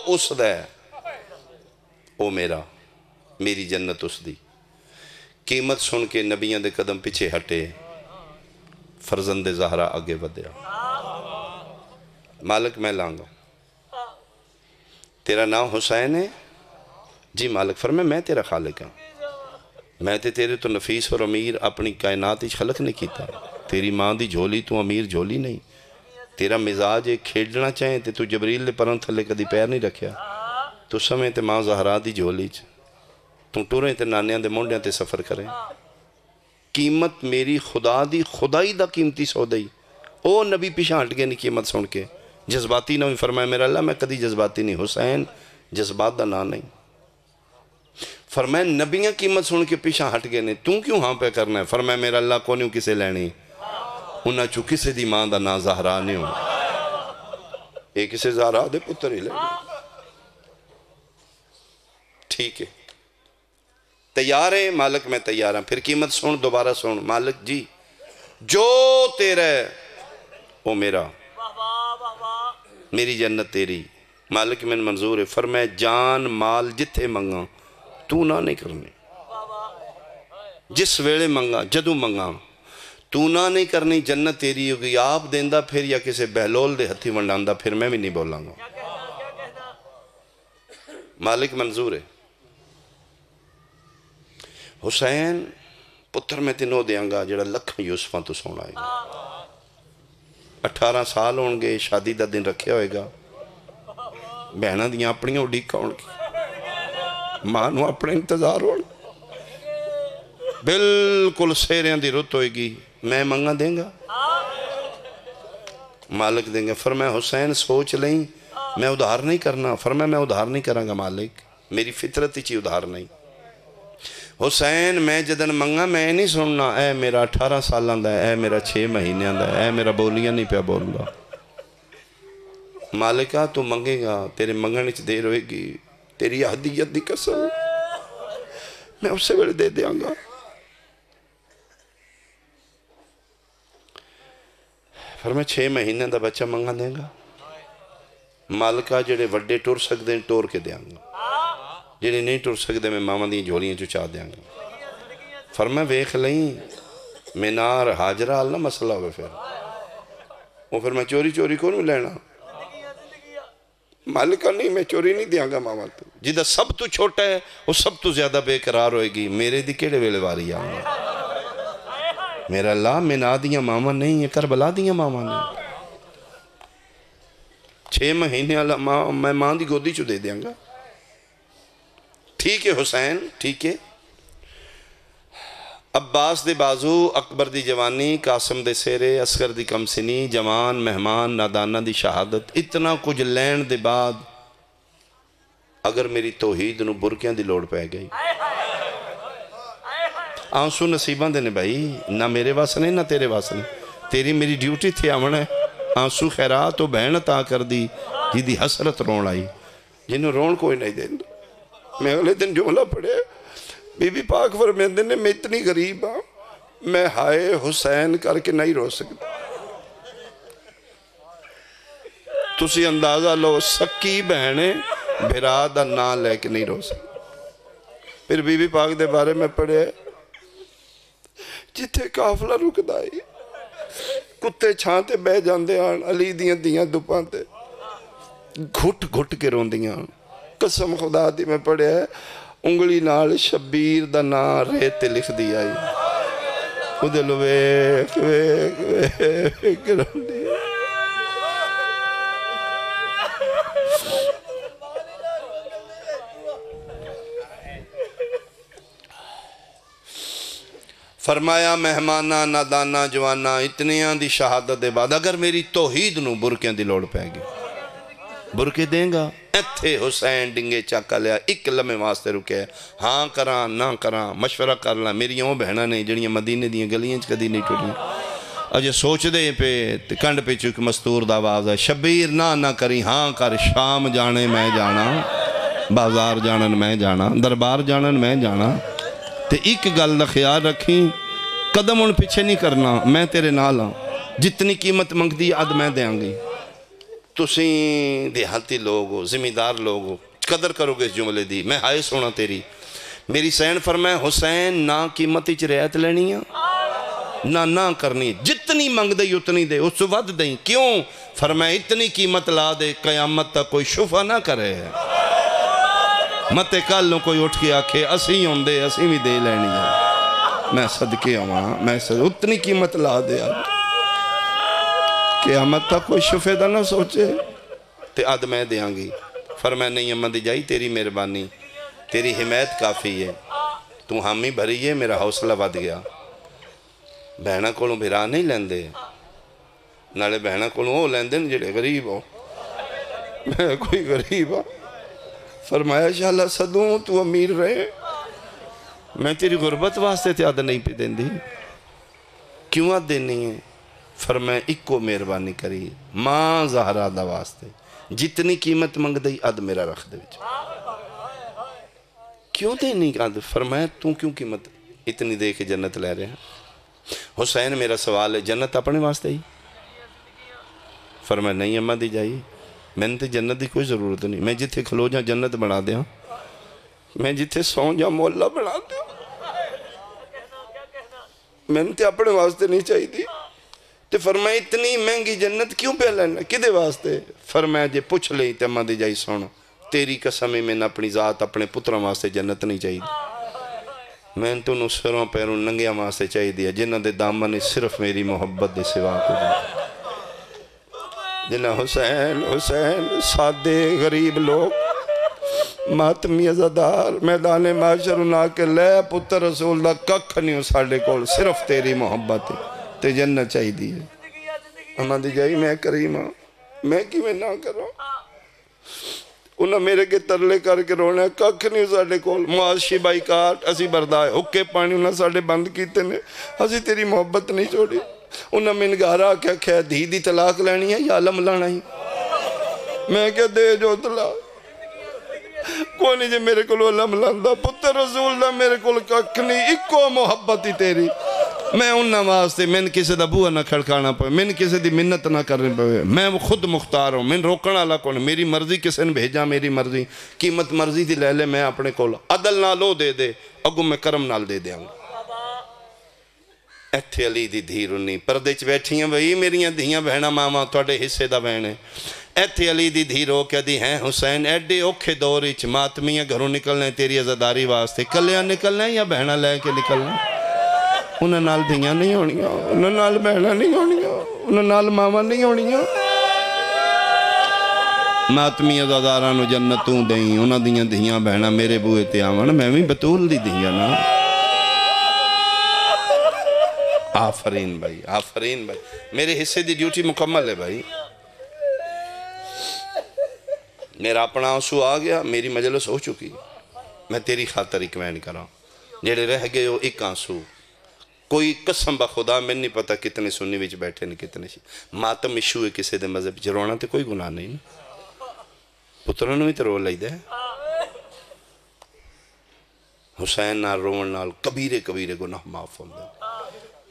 اس دے او میرا میری جنت اس دی قیمت سن کے نبیاں دے قدم پیچھے ہٹے فرزند زہرا آگے بدیا مالک میں لانگا تیرا نام حسین ہے جی مالک فرمائے میں تیرا خالق ہوں میں تیرے تو نفیس اور امیر اپنی کائنات ہی خلق نہیں کیتا تیری ماں دی جھولی تو امیر جھولی نہیں تیرا مزاج ایک کھیڑنا چاہیں تے تو جبریل دے پرن تھلے کدی پیر نہیں رکھیا تو سمیں تے ماں زہرا دی جھولی تو ٹوریں تے نانیاں دے مونڈیاں تے سفر کریں قیمت میری خدا دی خدائی دا قیمتی سودائی او نبی پیشاں ہٹ گئے نہیں قیمت سن کے جذباتی نہ فرمایا میرا اللہ میں کدی جذباتی نہیں حسین جذبات دا نا نہیں فرمایا نبیاں قیمت سن کے پیچھا ہٹ گئے نے توں کیوں ہاں پہ کرنا ہے فرمایا میرا اللہ کو نہیں کسے لینی انہاں چو کسے دی ماں دا نا زہرا نہیں ہوں ایک کسے زہرا دے پتر ہی لے ٹھیک ہے تیار ہے مالک میں تیار ہوں پھر قیمت سن دوبارہ سن مالک جی جو تیرے وہ میرا میری جنت تیری مالک میں منظور ہے فرمایا جان مال جتھے منگا تو نہ نہیں کرنے جس ویلے منگا جدو منگا تو نہ نہیں کرنی جنت تیری ہوگی، آپ دیندہ پھر یا کسی بہلول دے ہتھی ونڈاندہ پھر میں بھی نہیں بولاں گا۔ مالک منظور ہے۔ حسین پتر میں تینوں دیاں گا جڑا لکھاں یوسفاں تو سونا ہے گا، 18 سال ہون گے، شادی دا دن رکھے ہوئے گا، بہنہ دیاں اپنی اڈیکہ ہون گی، مانو اپنے انتظار ہون، بالکل سیریاں دی رت ہوئے گی، میں منگا دیں گا، مالک دیں گا۔ فرمایا حسین سوچ لیں، میں ادھار نہیں کرنا، فرمایا میں ادھار نہیں کروں گا مالک، میری فطرت ہی ادھار نہیں۔ حسین میں جدن منگا میں نہیں سننا، اے میرا 18 سالان دا ہے، اے میرا 6 مہینے دا ہے، اے میرا بولیاں نہیں پیا بول گا۔ مالکہ تو منگے گا، تیرے منگنے چھ دیر ہوئے گی، تیری عہدیت دی قسم میں اسے ویلے دے دیاں گا۔ فرمایا 6 مہینے دا بچہ منگا دیں گا، مالکہ جڑے وڈے ٹور سکتے ہیں ٹور کے دیاں گا، جنہیں نہیں ٹور سکتے میں ماما دی جھولیاں چچا دیاں گا۔ فرمایا ویکھ لیں مینار حاجرہ اللہ مسئلہ ہوئے پھر وہ پھر میں چوری چوری کو نہیں لینا، مالکہ نہیں میں چوری نہیں دیاں گا ماما تو، جدہ سب تو چھوٹا ہے وہ سب تو زیادہ بے قرار ہوئے گی، میرے دی کیڑے ویلے واری آؤں گا۔ میرا اللہ مینا دیاں ماما نہیں ہے، کربلا دیاں ماما نہیں، 6 مہینے اللہ میں ماں دی گودی چو دے دیاں گا۔ ٹھیک ہے حسین ٹھیک ہے۔ عباس دے بازو، اکبر دی جوانی، قاسم دے سیرے، اصغر دی کم سنی، جوان مہمان نادانہ دی شہادت، اتنا کچھ لین دے بعد اگر میری توحید نو برکیاں دی لوڑ پہ گئی، آنسو نصیباں دینے بھائی، نہ میرے واسنے نہ تیرے واسنے، تیری میری ڈیوٹی تھی آمن ہے، آنسو خیرات و بہن عطا کر دی جیدی حسرت رون آئی، جنہوں رون کوئی نہیں دیں۔ میں اگلے دن جملہ پڑھے، بی بی پاک فرمیندے نے میں اتنی غریب ہاں، میں ہائے حسین کر کے نہیں رو سکتا۔ تسی اندازہ لو سکی بہنیں بھرا دا نا لے کے نہیں رو سکتا۔ پھر بی بی پاک دے بارے میں پڑھے، جتھے کافلہ رک دائی کتے چھانتے بہ جاندے آن، علی دیاں دیاں دپانتے گھٹ گھٹ کے رون دیاں، قسم خدا دی میں پڑھے ہے، انگلی نال شبیر دا نا ریتے لکھ دیا ہے، خود لو ویک ویک ویک رون دیا۔ فرمایا مہمانہ نادانہ جوانہ اتنیاں دی شہادت دے بعد اگر میری توحید نو برکیاں دی لوڑ پہ گی، برکے دیں گا۔ ایتھے حسین ڈنگے چاکا لیا، ایک لمحے واسطے رکے، ہاں کراں نہ کراں مشورہ کر لاں، میری یوں بہنہ نہیں جڑیاں مدینے دیاں گلیاں کدی نہیں ٹوٹیں، اجے سوچ دے پہ کنڈ پہ چک مستور دا آواز ہے، شبیر نہ کری ہاں کر، شام جانے میں جانا، بازار جانن میں جانا، دربار جانن میں جانا، تے ایک گل دا خیال رکھیں، قدم ان پیچھے نہیں کرنا، میں تیرے نال ہاں، جتنی قیمت منگ دی عد میں دیاں گی۔ تسیں دیہاتی لوگ ہو، زمیندار لوگ ہو، قدر کرو گے اس جملے دی، میں ہائے سونا تیری۔ میری سین فرمائے حسین نہ قیمتی چ رعایت لینی ہے نہ کرنی، جتنی منگ دئی اتنی دے، اس ود دیں، کیوں؟ فرمائے اتنی قیمت لا دے قیامت تک کوئی شفا نہ کرے، متے کل کوئی اٹھ کے آکھے اسی ہوں دے اسی بھی دے لینی ہے، میں صدقے آواں، میں اتنی قیمت لا دے قیامت تک کوئی شفے دا نہ سوچے، تے عد میں دیاں گی۔ فرمائے نہیں اماں دی جائی تیری مہربانی، تیری حمایت کافی ہے، تو حامی بھری ہے، میرا حوصلہ ود گیا۔ بہنہ کولوں بھرا نہیں لیندے، نالے بہنہ کولوں ہو لیندے جڑے غریب ہو، میں کوئی غریب ہوں۔ فرمایا انشاءاللہ صدوں تو امیر رہے، میں تیری غربت واسطے تے عد نہیں پہ دیں دی، کیوں عد دینی ہے؟ فرمایا ایک کو مہربانی کری، ماں زہرہ دا واسطے، جتنی قیمت منگ دئی عد میرا رکھ دے وچ، کیوں دینی عد؟ فرمایا تو کیوں قیمت اتنی دے کے جنت لے رہے ہیں؟ حسین میرا سوال ہے جنت اپنے واسطے ہی؟ فرمایا نہیں اماں دی جائی، میں نے تے جنت دی کوئی ضرورت نہیں، میں جتھے کھلو جا جنت بنا دیا، میں جتھے سو جا مولا بنا دیا، میں نے اپنے واسطے نہیں چاہیے تے فرمایا اتنی مہنگی جنت کیوں پہ لینا کدے واسطے فرمایا جے پوچھ لئی تے ماں دی جائی سن تیری قسم میں نے اپنی ذات اپنے پتروں واسطے جنت نہیں چاہیے میں تو انہوں سروں پیروں ننگیاں واسطے چاہیے جنہ دے دامن صرف میری محبت دے سوا کو جنہ حسین حسین سادے غریب لوگ ماتمی عزادار میدان معاشر اُنا کے لے پتر رسول دا ککھ نہیں ہو ساڑے کول صرف تیری محبت تے جنت چاہی دی ہے اما دی جائی میں کریمہ میں کی میں نہ کروں انہاں میرے کے ترلے کر کے رونا ککھ نہیں ہو ساڑے کول معاشی بائی کاٹ اسی بردائے حکے پانی انہاں ساڑے بند کیتے نے اسی تیری محبت نہیں چھوڑی انہاں میں نگارہ کیا کہا دھی دی طلاق لینی ہے یا علم لانا ہی میں کیا دے جو طلاق کونی جے میرے کو علم لاندہ پتر رسول دا میرے کو ککھ نہیں اکو محبت ہی تیری میں انہاں واسطے میں کسی دا بوہ نہ کھڑکانا پوے میں کسی دی منت نہ کرنے پوے میں خود مختار ہوں میں روکنا اللہ کون میری مرضی کسی نے بھیجا میری مرضی قیمت مرضی تھی لے لے میں اپنے کول عدل نہ لو دے دے اگو میں کرم نال دے دیا گا ایتھے علی دی دھی رنی پردے چ بیٹھی ہیں بھئی میریاں دھیاں بہنا ماما توڑے حصے دا بہنے ایتھے علی دی دھی رو کیا دی ہیں حسین ایڈے اوکھے دوری چ ماتمیاں گھروں نکلنے تیری عزاداری واسطے کلیاں نکلنے یا بہنا لے کے نکلنے انہاں نال دھیاں نہیں ہونیاں انہاں نال بہنا نہیں ہونیاں انہاں نال ماما نہیں ہونیاں ماتمی عزادارانو جنتوں دیں انہاں دیاں دھیاں بہنا میرے بوئے تے آوان میں بھی بطول دی دھیاں نا آفرین بھائی میرے حصے دی ڈیوٹی مکمل ہے بھائی میرا اپنا آنسو آ گیا میری مجلس ہو چکی میں تیری خاطر اکوین کراں جیڑے رہ گئے ہو ایک آنسو کوئی قسم بخدا میں نہیں پتا کتنے سنی وچ بیٹھے نہیں کتنے ماتم ایشو ہے کسی دے مذہب جرونا تے کوئی گناہ نہیں پتروں نے بھی تے رو لئی دے حسین نال رومن نال کبیرے کبیرے گناہ معاف ہوں دے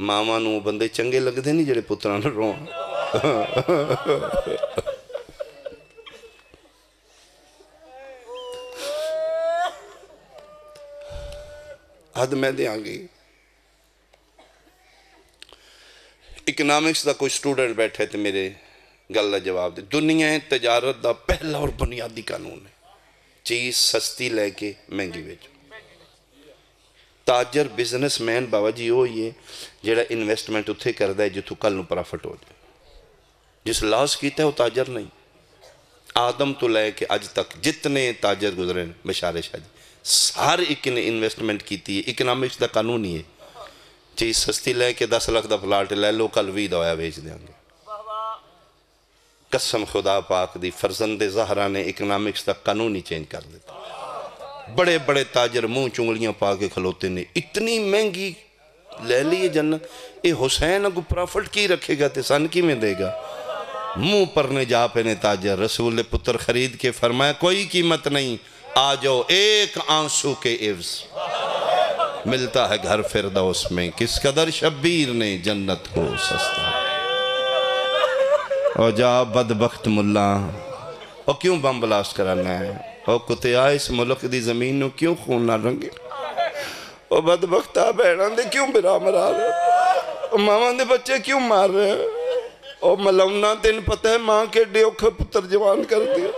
ماما نو بندے چنگے لگ دے نہیں جڑے پتران رون حد میں دے آگئی اکنامکس دا کوئی سٹوڈنٹ بیٹھے تھے میرے گل دا جواب دے دنیا تجارت دا پہلا اور بنیادی قانون ہے چیز سستی لے کے مہنگی بیچو تاجر بزنس مین بابا جی ہو یہ جیڑا انویسٹمنٹ اتھے کر دے جتو کل نو پرافٹ ہو جائے جس لاس کیتا ہے وہ تاجر نہیں آدم تو لے کے آج تک جتنے تاجر گزرے بشار شاہ جی ہر ایک نے انویسٹمنٹ کیتی ہے اکنامکس دا قانون ہی ہے چیز سستی لے کے 10 لاکھ دا پلاٹ لے لو کل وی دوایا بیچ دیں گے قسم خدا پاک دی فرزند زہرہ نے اکنامکس دا قانون ہی چینج کر دیتا بڑے بڑے تاجر منہ چنگلیاں پا کے کھلوتے نے اتنی مہنگی لے لیے جنت اے حسین اگو پرافٹ کی رکھے گا تے سن کی میں دے گا منہ پر نے جا پہ نے تاجر رسول پتر خرید کے فرمایا کوئی قیمت نہیں آ جاؤ ایک آنسو کے عوض ملتا ہے گھر فردوس میں کس قدر شبیر نے جنت کو سستا اور جا بدبخت ملا اور کیوں بم بلاسٹ کرانا ہے اور کتیا اس ملک دی زمین نو کیوں خون نہ رنگے اور بدبختہ بہنان دے کیوں برا مرا رہے اور مامان دے بچے کیوں مار رہے اور ملونا تین پتہ ہے ماں کے ڈیوکھ پتر جوان کر دیا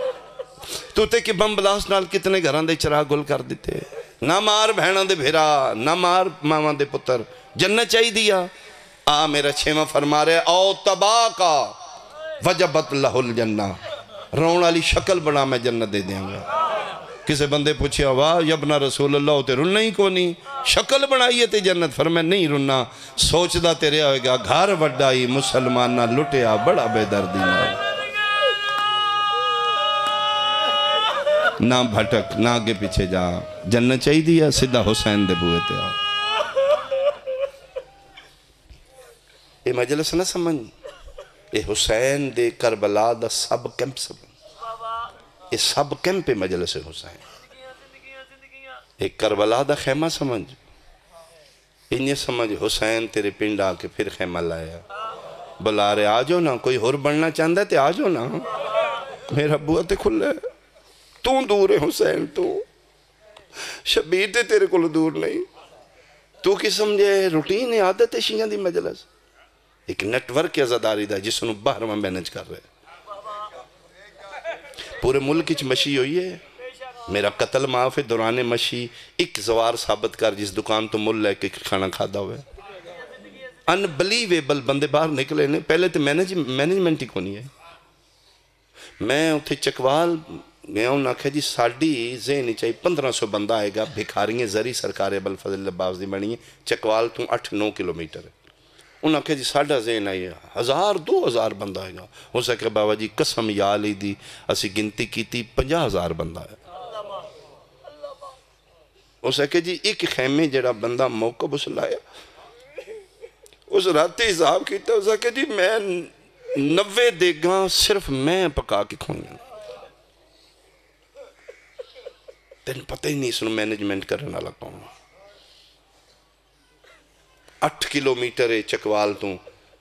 تو تے کہ بم بلاسٹ نال کتنے گھران دے چراغ گل کر دیتے نہ مار بہنان دے بھیرا نہ مار مامان دے پتر جنت چاہی دیا میرا چھیمہ فرما رہے او تباہ کا وجبت لہ الجنہ رون والی شکل بنا میں جنت دے دیں گا کسے بندے پوچھے واہ یبنا رسول اللہ تے رننا ہی کو نہیں شکل بنائیے تے جنت فرمائے نہیں رننا سوچ دا تیرے ہوئے گا گھر وڈائی مسلمان نہ لٹیا بڑا بے دردی نہ بھٹک نہ آگے پیچھے جا جنت چاہی دیا سدھا حسین دے بوئے تے آ اے مجلس نہ سمجھ اے حسین دے کربلا دا سب کیمپ سمجھ اے سب کیمپ مجلس حسین اے کربلا دا خیمہ سمجھ انہیں سمجھ حسین تیرے پنڈ آ کے پھر خیمہ لایا بلا رہے آجو نا کوئی ہور بڑھنا چاہندہ ہے تے آجو نا میرا بوہ تے کھلے تو دور ہے حسین تو شبیر تے تیرے کو دور نہیں تو کی سمجھے روٹین ہے، عادت ہے شیعہ دی مجلس، ایک نیٹ ورک عزاداری دا جس نو باہر میں مینج کر رہے پورے ملک چ مشی ہوئی ہے. میرا قتل معاف ہے دوران مشی ایک زوار ثابت کر جس دکان تو مل لے کے کھانا کھادا ہوئے. انبلیویبل بندے باہر نکلے نے. پہلے تو مینجمنٹ ہی کونی ہے. میں اتھے چکوال گیا ہوں، آکھا جی ساڑی ذہنی چاہیے 1500 بندہ آئے گا. بھکاریاں زری سرکار ابوالفضل عباس دی بنی ہے، چکوال تو 8-9 کلومیٹر ہے. انہوں نے کہا جی ساڑھا ذہن آئی ہے 1000-2000 بندہ آئے گا. ہو سکے بابا جی قسم یا لی دی اسی گنتی کی تھی 50,000 بندہ ہے. ہو سکے جی ایک خیمے جڑا بندہ موقع بس لایا اس رات حساب کیتا. ہو سکے جی میں 90 دیگاں صرف میں پکا کے کھوئیں. تین پتہ ہی نہیں سنو مینجمنٹ کرنا لگا ہوں. 8 کلومیٹر چکوال تو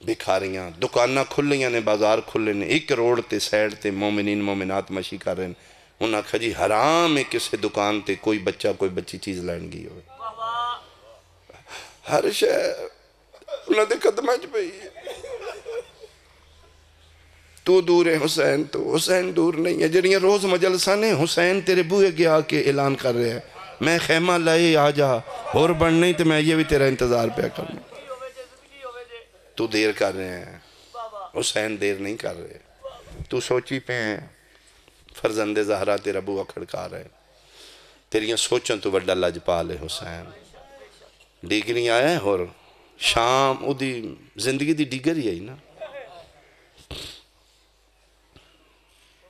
بھکاریاں دکانہ کھلیاں نے، بازار کھلے نے. ایک روڈ تے سیڈ تے مومنین مومنات مشی کر رہے ہیں. انہوں نے کہا جی حرام ہے کسی دکان تے کوئی بچہ کوئی بچی چیز لائن گئی ہوئے. ہر شہر انہوں نے قدمہ چ پئی. تو دور ہے حسین، تو حسین دور نہیں ہے. جڑیاں روز مجلسہ نے حسین تیرے بوئے گیا کے اعلان کر رہے ہیں میں خیمہ لائے آ جا اور بڑھ نہیں تو میں یہ بھی تیرا انتظار پہ کروں. تو دیر کر رہے ہیں، حسین دیر نہیں کر رہے. تو سوچی پہ ہیں فرزند زہرا تیرا بوہ کھڑکا رہے. تیریاں سوچن تو وڈا لجپال ہے حسین. ڈیگری آئے اور شام او دی زندگی دی ڈیگر ہی آئی نا.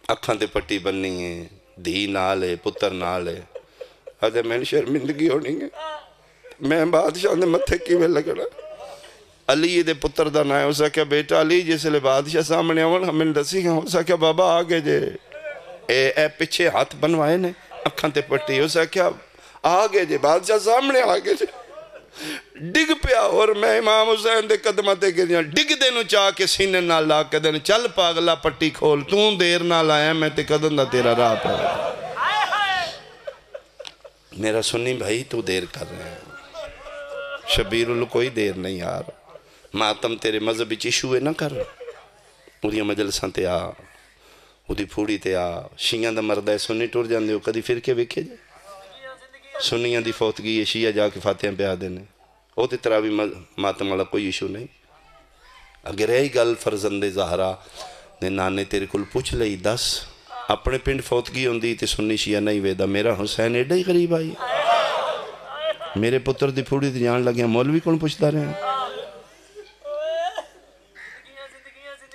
اکھاں تے پٹی بننی ہے، دھی نال ہے، پتر نال ہے. آدھے میں نے شرمندگی ہونی ہے، میں بادشاہ نے متھے کی میں لگنا. علی دے پتر دا نائے. ہو سکیا بیٹا علی جس لئے بادشاہ سامنے آون ہمیں دسی گا. ہو سکیا بابا آگے جے اے پچھے ہاتھ بنوائے نے اکھاں تے پٹی. ہو سکیا آگے جے بادشاہ سامنے آگے جے ڈگ پیا. اور میں امام حسین دے قدمہ تے گریاں ڈگ دے نو چاہ کے سینے نہ لا کے دے چل پاگلا پٹی کھول. تو دیر نہ لائے میں تے قدم دا تیرا راہ پہ. میرا سنی بھائی تو دیر کر رہے ہیں. شبیر اللہ کوئی دیر نہیں یار. ماتم تیرے مذہبی چیشوے نہ کر. اُدھیاں مجلساں تے آ، اُدھی پھوڑی تے آ. شیعہ دا مردہ ہے سنی ٹور جاندے ہو کدی پھر کے ویکھے جائے. سنیاں دی فوتگی ہے شیعہ جا کے فاتحہ پہ آ دینے. وہ تے تراوی ماتم والا کوئی ایشو نہیں. اگر ایہی گل فرزند زہرا نے نانے تیرے کل پوچھ لئی دس اپنے پنڈ فوتگی ہوندی تے سنی شیعہ نہیں ویدہ. میرا حسین ایڈا ہی غریب آئی. میرے پتر دی پھوڑی تے جان لگیا مولوی کون پوچھتا رہے ہیں.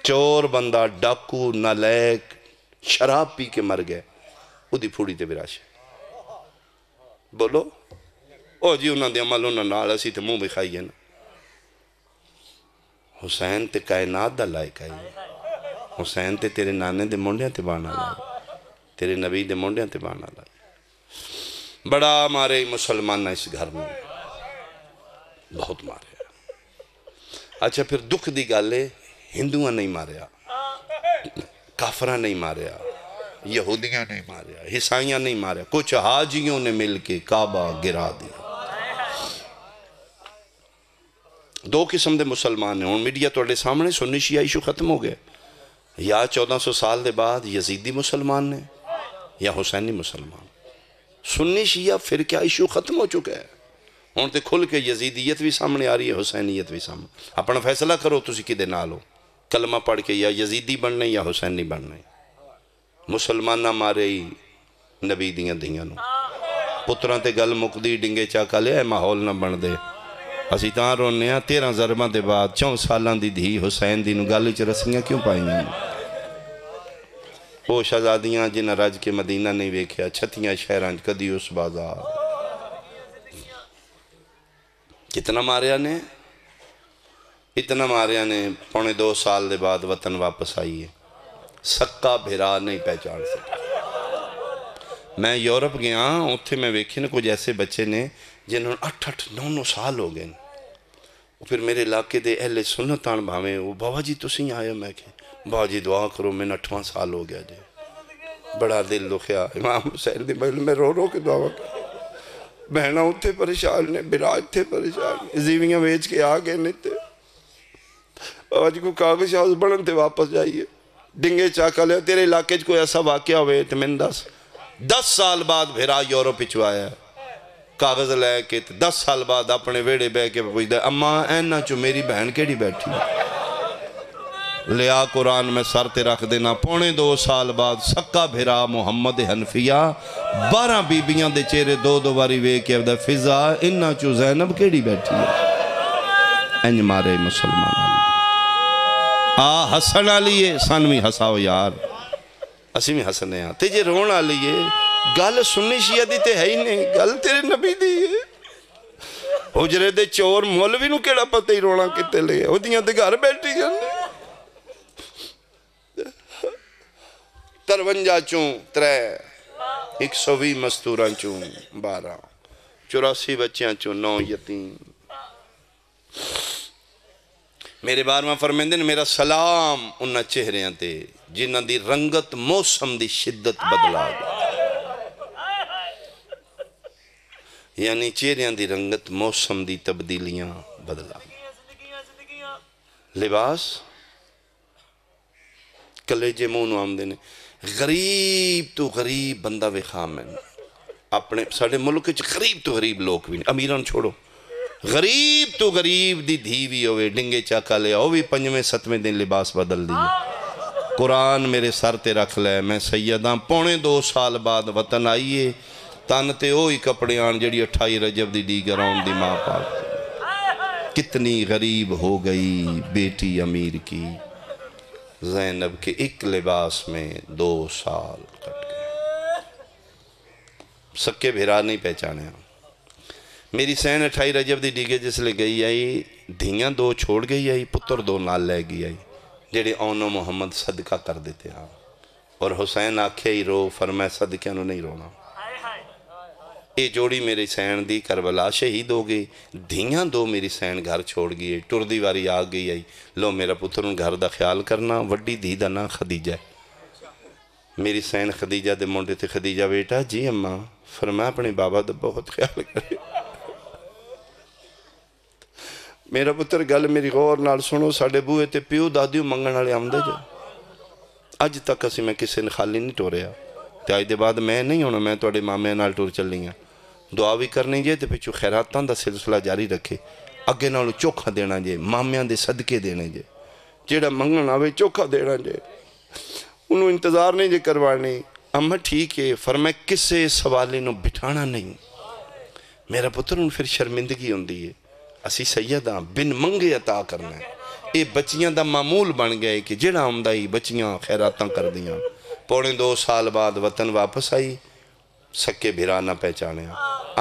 چور بندہ ڈاکو نالیک شراب پی کے مر گئے. وہ دی پھوڑی تے براشے بولو او جی انہاں دے عمل انہاں نال اسی تے منہ بکھائیے نا. حسین تے کائنات دا لائق آئی. حسین تے تیرے نانے دے مونڈیاں تے بانا لائے، تیرے نبی دے مونڈیاں تے بانا لائے. بڑا مارے مسلمان اس گھر میں بہت مارے. اچھا پھر دکھ دی گالے ہندوان نہیں ماریا، کافران نہیں ماریا، یہودیاں نہیں ماریا، عیسائیاں نہیں ماریا. کچھ حاجیوں نے مل کے کعبہ گرا دیا. دو قسم دے مسلمان ہیں. ان میڈیا توڑے سامنے سنی شیعہ ایشو ختم ہو گئے. یا 1400 سال دے بعد یزیدی مسلمان نے یا حسینی مسلمان. سنی شیعہ پھر کیا ایشو ختم ہو چکا ہے. ہون تے کھل کے یزیدیت بھی سامنے آ رہی ہے، حسینیت بھی سامنے. اپنا فیصلہ کرو تسی کی دے نالو کلمہ پڑھ کے یا یزیدی بننے یا حسینی بننے. مسلمان نہ مارے ہی نبی دیاں دیاں نو. پتران تے گل مقدی ڈنگے چاکا لے اے ماحول نہ بن دے. اسی تاں رونے ہیں 13 ضرباں دے بعد 4 سالان دی دھی حسین دی نو گالی چ رسیاں کیوں پائیں ہیں. وہ شہزادیاں جنہ رج کے مدینہ نہیں ویکھیا 36 شہران کدی اس بازار. کتنا ماریا نے، اتنا ماریا نے 2.25 سال دے بعد وطن واپس آئی ہے. سکا بھیرا نہیں پہچان سکتا. میں یورپ گیا اتھے میں ویکھے نا کچھ ایسے بچے نے جنہوں 8-9 سال ہو گئے. پھر میرے علاقے دے اہل سنتان بھاویں وہ بابا جی تسی آئے. میں کہ بابا جی دعا کرو میں 8واں سال ہو گیا جے. بڑا دل دکھیا. امام حسین دی محل میں رو رو کے دعا کر بہنا اتھے پریشان نے، براج تھے پریشان نے، زیویاں ویچ کے آگے نیتے بابا جی کو کاغذ شاہز بڑھن تھے واپس جائیے ڈنگے چاکا لیا تیرے علاقے کوئی ایسا واقعہ ہوئے تو میں 10 سال بعد بھیرا یورپ چوایا ہے کاغذ لے کے 10 سال بعد اپنے ویڑے بے کے پوچھ دے اماں اینا چو میری بہن کیڑی بیٹھی لیا قرآن میں سر تے رکھ دینا 2.5 سال بعد سکا بھیرا محمد حنفیہ 12 بیبیاں دے چہرے 2 باری وے کے افدہ فضا اینا چو زینب کیڑی بیٹھی ہے انج مارے مسلمان حسن آلیے سانوی حساو یار اسی میں حسنے ہیں تیجے رون آلیے گل سنی شیعہ دی تے ہے ہی نہیں گل تیرے نبی دی ہے حجرے دے چور مولوی نو کیڑا پتہ ہی رونا کتے لگے ہو دیاں تے گھر بیٹھی گئے 53 چون 3 120 مستوراں چون 12 84 بچیاں چون 9 یتیم میرے بارواں فرمیندے نے میرا سلام انہاں چہریاں تے جنہاں دی رنگت موسم دی شدت بدلا گیا یعنی چہریاں دی رنگت موسم دی تبدیلیاں بدلا گیا لباس کلیجے مونو آمدے نے غریب تو غریب بندہ وخامن اپنے ساڑھے ملک غریب تو غریب لوگ بھی امیران چھوڑو غریب تو غریب دی دھیوی ہوئے ڈنگے چاکا لیا ہوئی 5ویں 7ویں دن لباس بدل دیئے قرآن میرے سر تے رکھ لے میں سیداں 2.5 سال بعد وطن آئیے تانتے ہوئی کپڑے آن جڑی 28 رجب دی دیگر آن دی ماں پاک کتنی غریب ہو گئی بیٹی امیر کی زینب کے ایک لباس میں 2 سال کٹ گئے سکے بھیرا نہیں پہچانے میری سین 28 رجب دی ڈیگے جس لے گئی آئی دھیاں 2 چھوڑ گئی آئی پتر 2 نال لے گئی آئی جیڑے اونو محمد صدقہ کر دیتے ہیں اور حسین آکھے ہی رو فرمائے صدقہ نو نہیں رونا اے جوڑی میری سین دی کربلا شہید ہو گئی دھیاں 2 میری سین گھر چھوڑ گئی ٹر دیواری آ گئی آئی لو میرا پتر ان گھر دا خیال کرنا وڈی دھی دا نا خدیجہ میری سین خدیجہ دے مونڈے تھے خدیجہ بیٹا جی اماں فرمایا اپنے بابا دا بہت خیال کرے میرا پتر گل میری غور نال سنو ساڑھے بوئے تے پیو دادیو منگن والے آمدے جو اج تک اسی میں کسی نے خالی نہیں ٹوریا تے آج دے بعد میں نہیں ہونا میں توڑے مامے نال ٹور چل لیں دعا بھی کرنے جے تے پچھو خیراتاں دا سلسلہ جاری رکھے اگے نالو چوکھا دینا جے مامیاں دے صدقے دینے جے جیڑا منگن آوے چوکھا دینا جے انہوں انتظار نہیں جے کروانی امہ ٹھیک ہے فرمائے کسے سوالے نو بٹھانا نہیں میرا پتر ان پھر شرمندگی ہوندی ہے اسی سیداں بن منگے عطا کرنا ہے اے بچیاں دا معمول بن گئے کہ جڑا آمدائی بچیاں خیراتاں کر دیاں 2.5 سال بعد وطن واپس آئی سکے بھیرا نہ پہچانے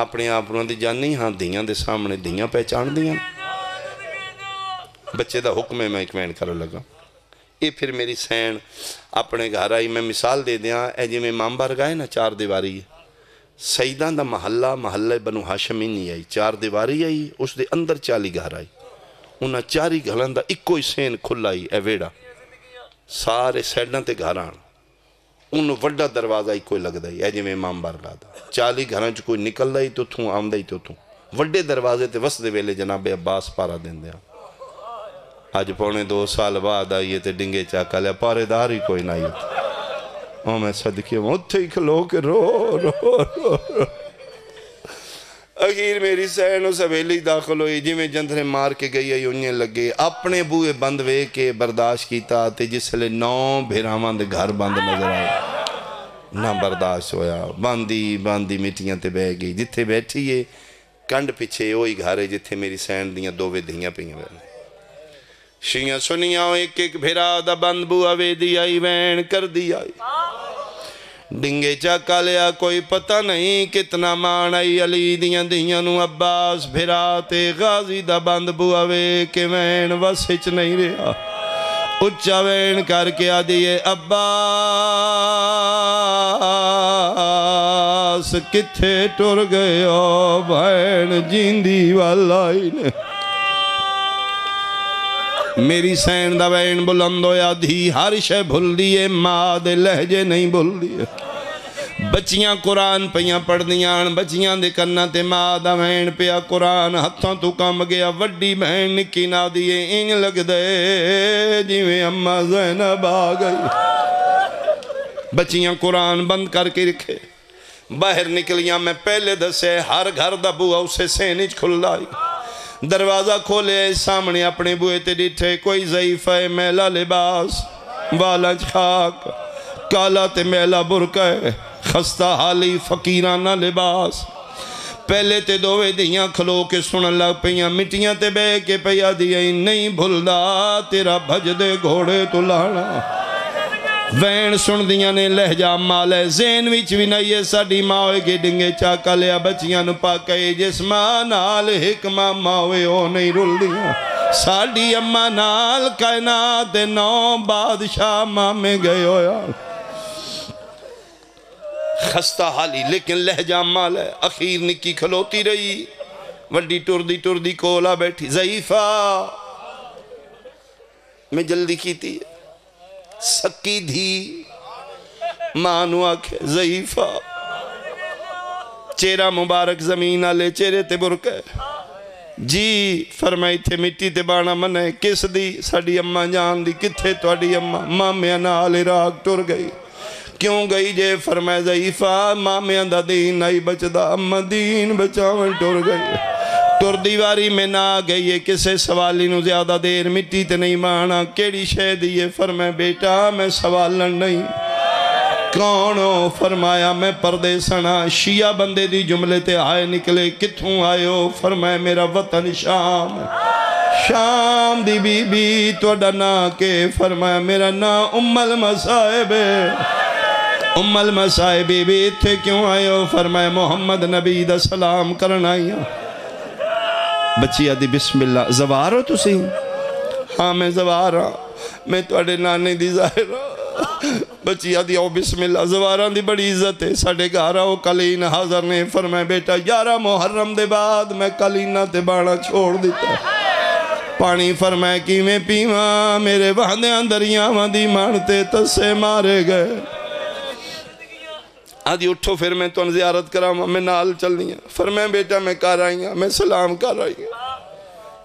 اپنے آپنوں دی جانی ہاں دیاں دے سامنے دیاں پہچان دیاں بچے دا حکم میں ایک مین کرو لگا اے پھر میری سین اپنے گھر آئی میں مثال دے دیاں اے جی میں امام بارگاہ نا 4 دیواری سیدان دا محلہ بنو ہاشم ہی نہیں آئی 4 دیواری آئی اس دے اندر 40 گھر آئی انہاں 4 گھران دا ایک کوئی سین کھل آئی اے ویڑا سارے سیڈاں تے گھر آن انہوں وڈا دروازہ ہی کوئی لگ دائی اے جی میں امام بارگاہ دا 40 گھران چ کوئی نکل دائی تو تھوں آم دائی تو تھوں وڈے دروازے تے وسط دے ویلے جناب عباس پارا دین دیا آج 2.5 سال بعد آئیے تے ڈنگے چاکا لیا پارے دار ہی کوئی نہ آئی اور میں صدقے ہوں اتھے ہی کھلو کے رو رو رو رو اخیر میری سین اس حویلی داخل ہوئی جی میں جندرے مار کے گئی ہے انہیں لگے اپنے بوئے بند وے کے برداشت کیتا تے جس لئے 9 بھیرامان دے گھر بند نظر آئے نہ برداشت ہویا باندی مٹیاں تے بہ گئی جتھے بیٹھی ہے کنڈ پیچھے وہی گھر ہے جتھے میری سین دیاں 2 دھیاں پہیاں بہنے شیعہ سنیاں ایک بھیرا دا بند بوئے وے دی آئی وین کر دی آئی ڈنگے چاکا لیا کوئی پتہ نہیں کتنا مان آئی علی دیاں دیاں نو عباس بھیراتے غازی دا بند بوئے وے کہ وین وسچ نہیں رہا اچھا وین کر کے آدھیے عباس کتھے ٹر گئے او بھین جیندی والائی نے میری سین دا وین بلند ہویا دھی ہر شے بھول دیئے ماں دے لہجے نہیں بھول دیئے بچیاں قرآن پیاں پڑھ دیاں بچیاں دے کناں تے ماں دا وین پیا قرآن ہتھاں تو کم گیا وڈی بہن نکی نا دیئے انج لگ دے جیویں اماں زینب آ گئی بچیاں قرآن بند کر کے رکھے باہر نکلیاں میں پہلے دسے ہر گھر دا بوہا اسے سینج کھل لائی دروازہ کھولے سامنے اپنے بوئے تے ڈٹھے کوئی ضعیف ہے میلا لباس والا خاک کالا تے میلا برکہ خستہ حالی فقیرانہ لباس پہلے تے دووے دیاں کھلو کے سنن لگ پیاں مٹیاں تے بے کے پیا دیاں نہیں بھلدا تیرا بھج دے گھوڑے تو لانا وین سن دیاں نے لہجہ مالے زین وچ بھی نہیں ساڑی ماں ہوئے گے ڈنگے چاکا لیا بچیاں نو پاکے جس ماں نال حکمہ ماں ہوئے ہو نہیں رول دیاں ساڑی اماں نال کائنات 9 بادشاہ ماں میں گئے ہویا خستہ حالی لیکن لہجہ مال ہے اخیر نکی کھلوتی رہی وڈی ٹردی کولا بیٹھی ضعیفہ میں جلدی کی تھی سکی دھی مانو آکھے ضعیفہ چہرہ مبارک زمین آلے چہرے تے برکے جی فرمائی تھے مٹی تے بانا منے کس دی ساڑی اممہ جان دی کتھے توڑی اممہ ماں میں انا آلے راگ ٹر گئی کیوں گئی جے فرمائے ضعیفہ ماں میں اندہ دین آئی بچدا اممہ دین بچاون ٹر گئی ٹر دیواری میں نہ گئی کسے سوالی نو زیادہ دیر مٹی تے نہیں مانا کیڑی شے دیئے فرمائے بیٹا میں سوالن نہیں کونو فرمایا میں پردے سنا شیعہ بندے دی جملے تے آئے نکلے کتھوں آئے ہو فرمائے میرا وطن شام شام دی بی بی توڑا نا کے فرمایا میرا نا المصائب المصائب بی تھے کیوں آئے ہو فرمایا محمد نبی دا سلام کرنا آئیا بچی آدھی بسم اللہ زوار ہو تسی ہاں میں زوار ہاں میں توڑے نانے دی ظاہر ہاں بچی آدھی آؤ بسم اللہ زواران دی بڑی عزت ہے ساڑھے گارہ ہو کلین حاضر نے فرمائے بیٹا 11 محرم دے بعد میں کلینہ تے بانا چھوڑ دیتا پانی فرمائے کی میں پیواں میرے باندے اندریاں دی مانتے تسے مارے گئے آدھی اٹھو پھر میں تو زیارت کراما میں نال چل دیا فرمائے بیٹا میں کر آئی ہوں میں سلام کر آئی ہوں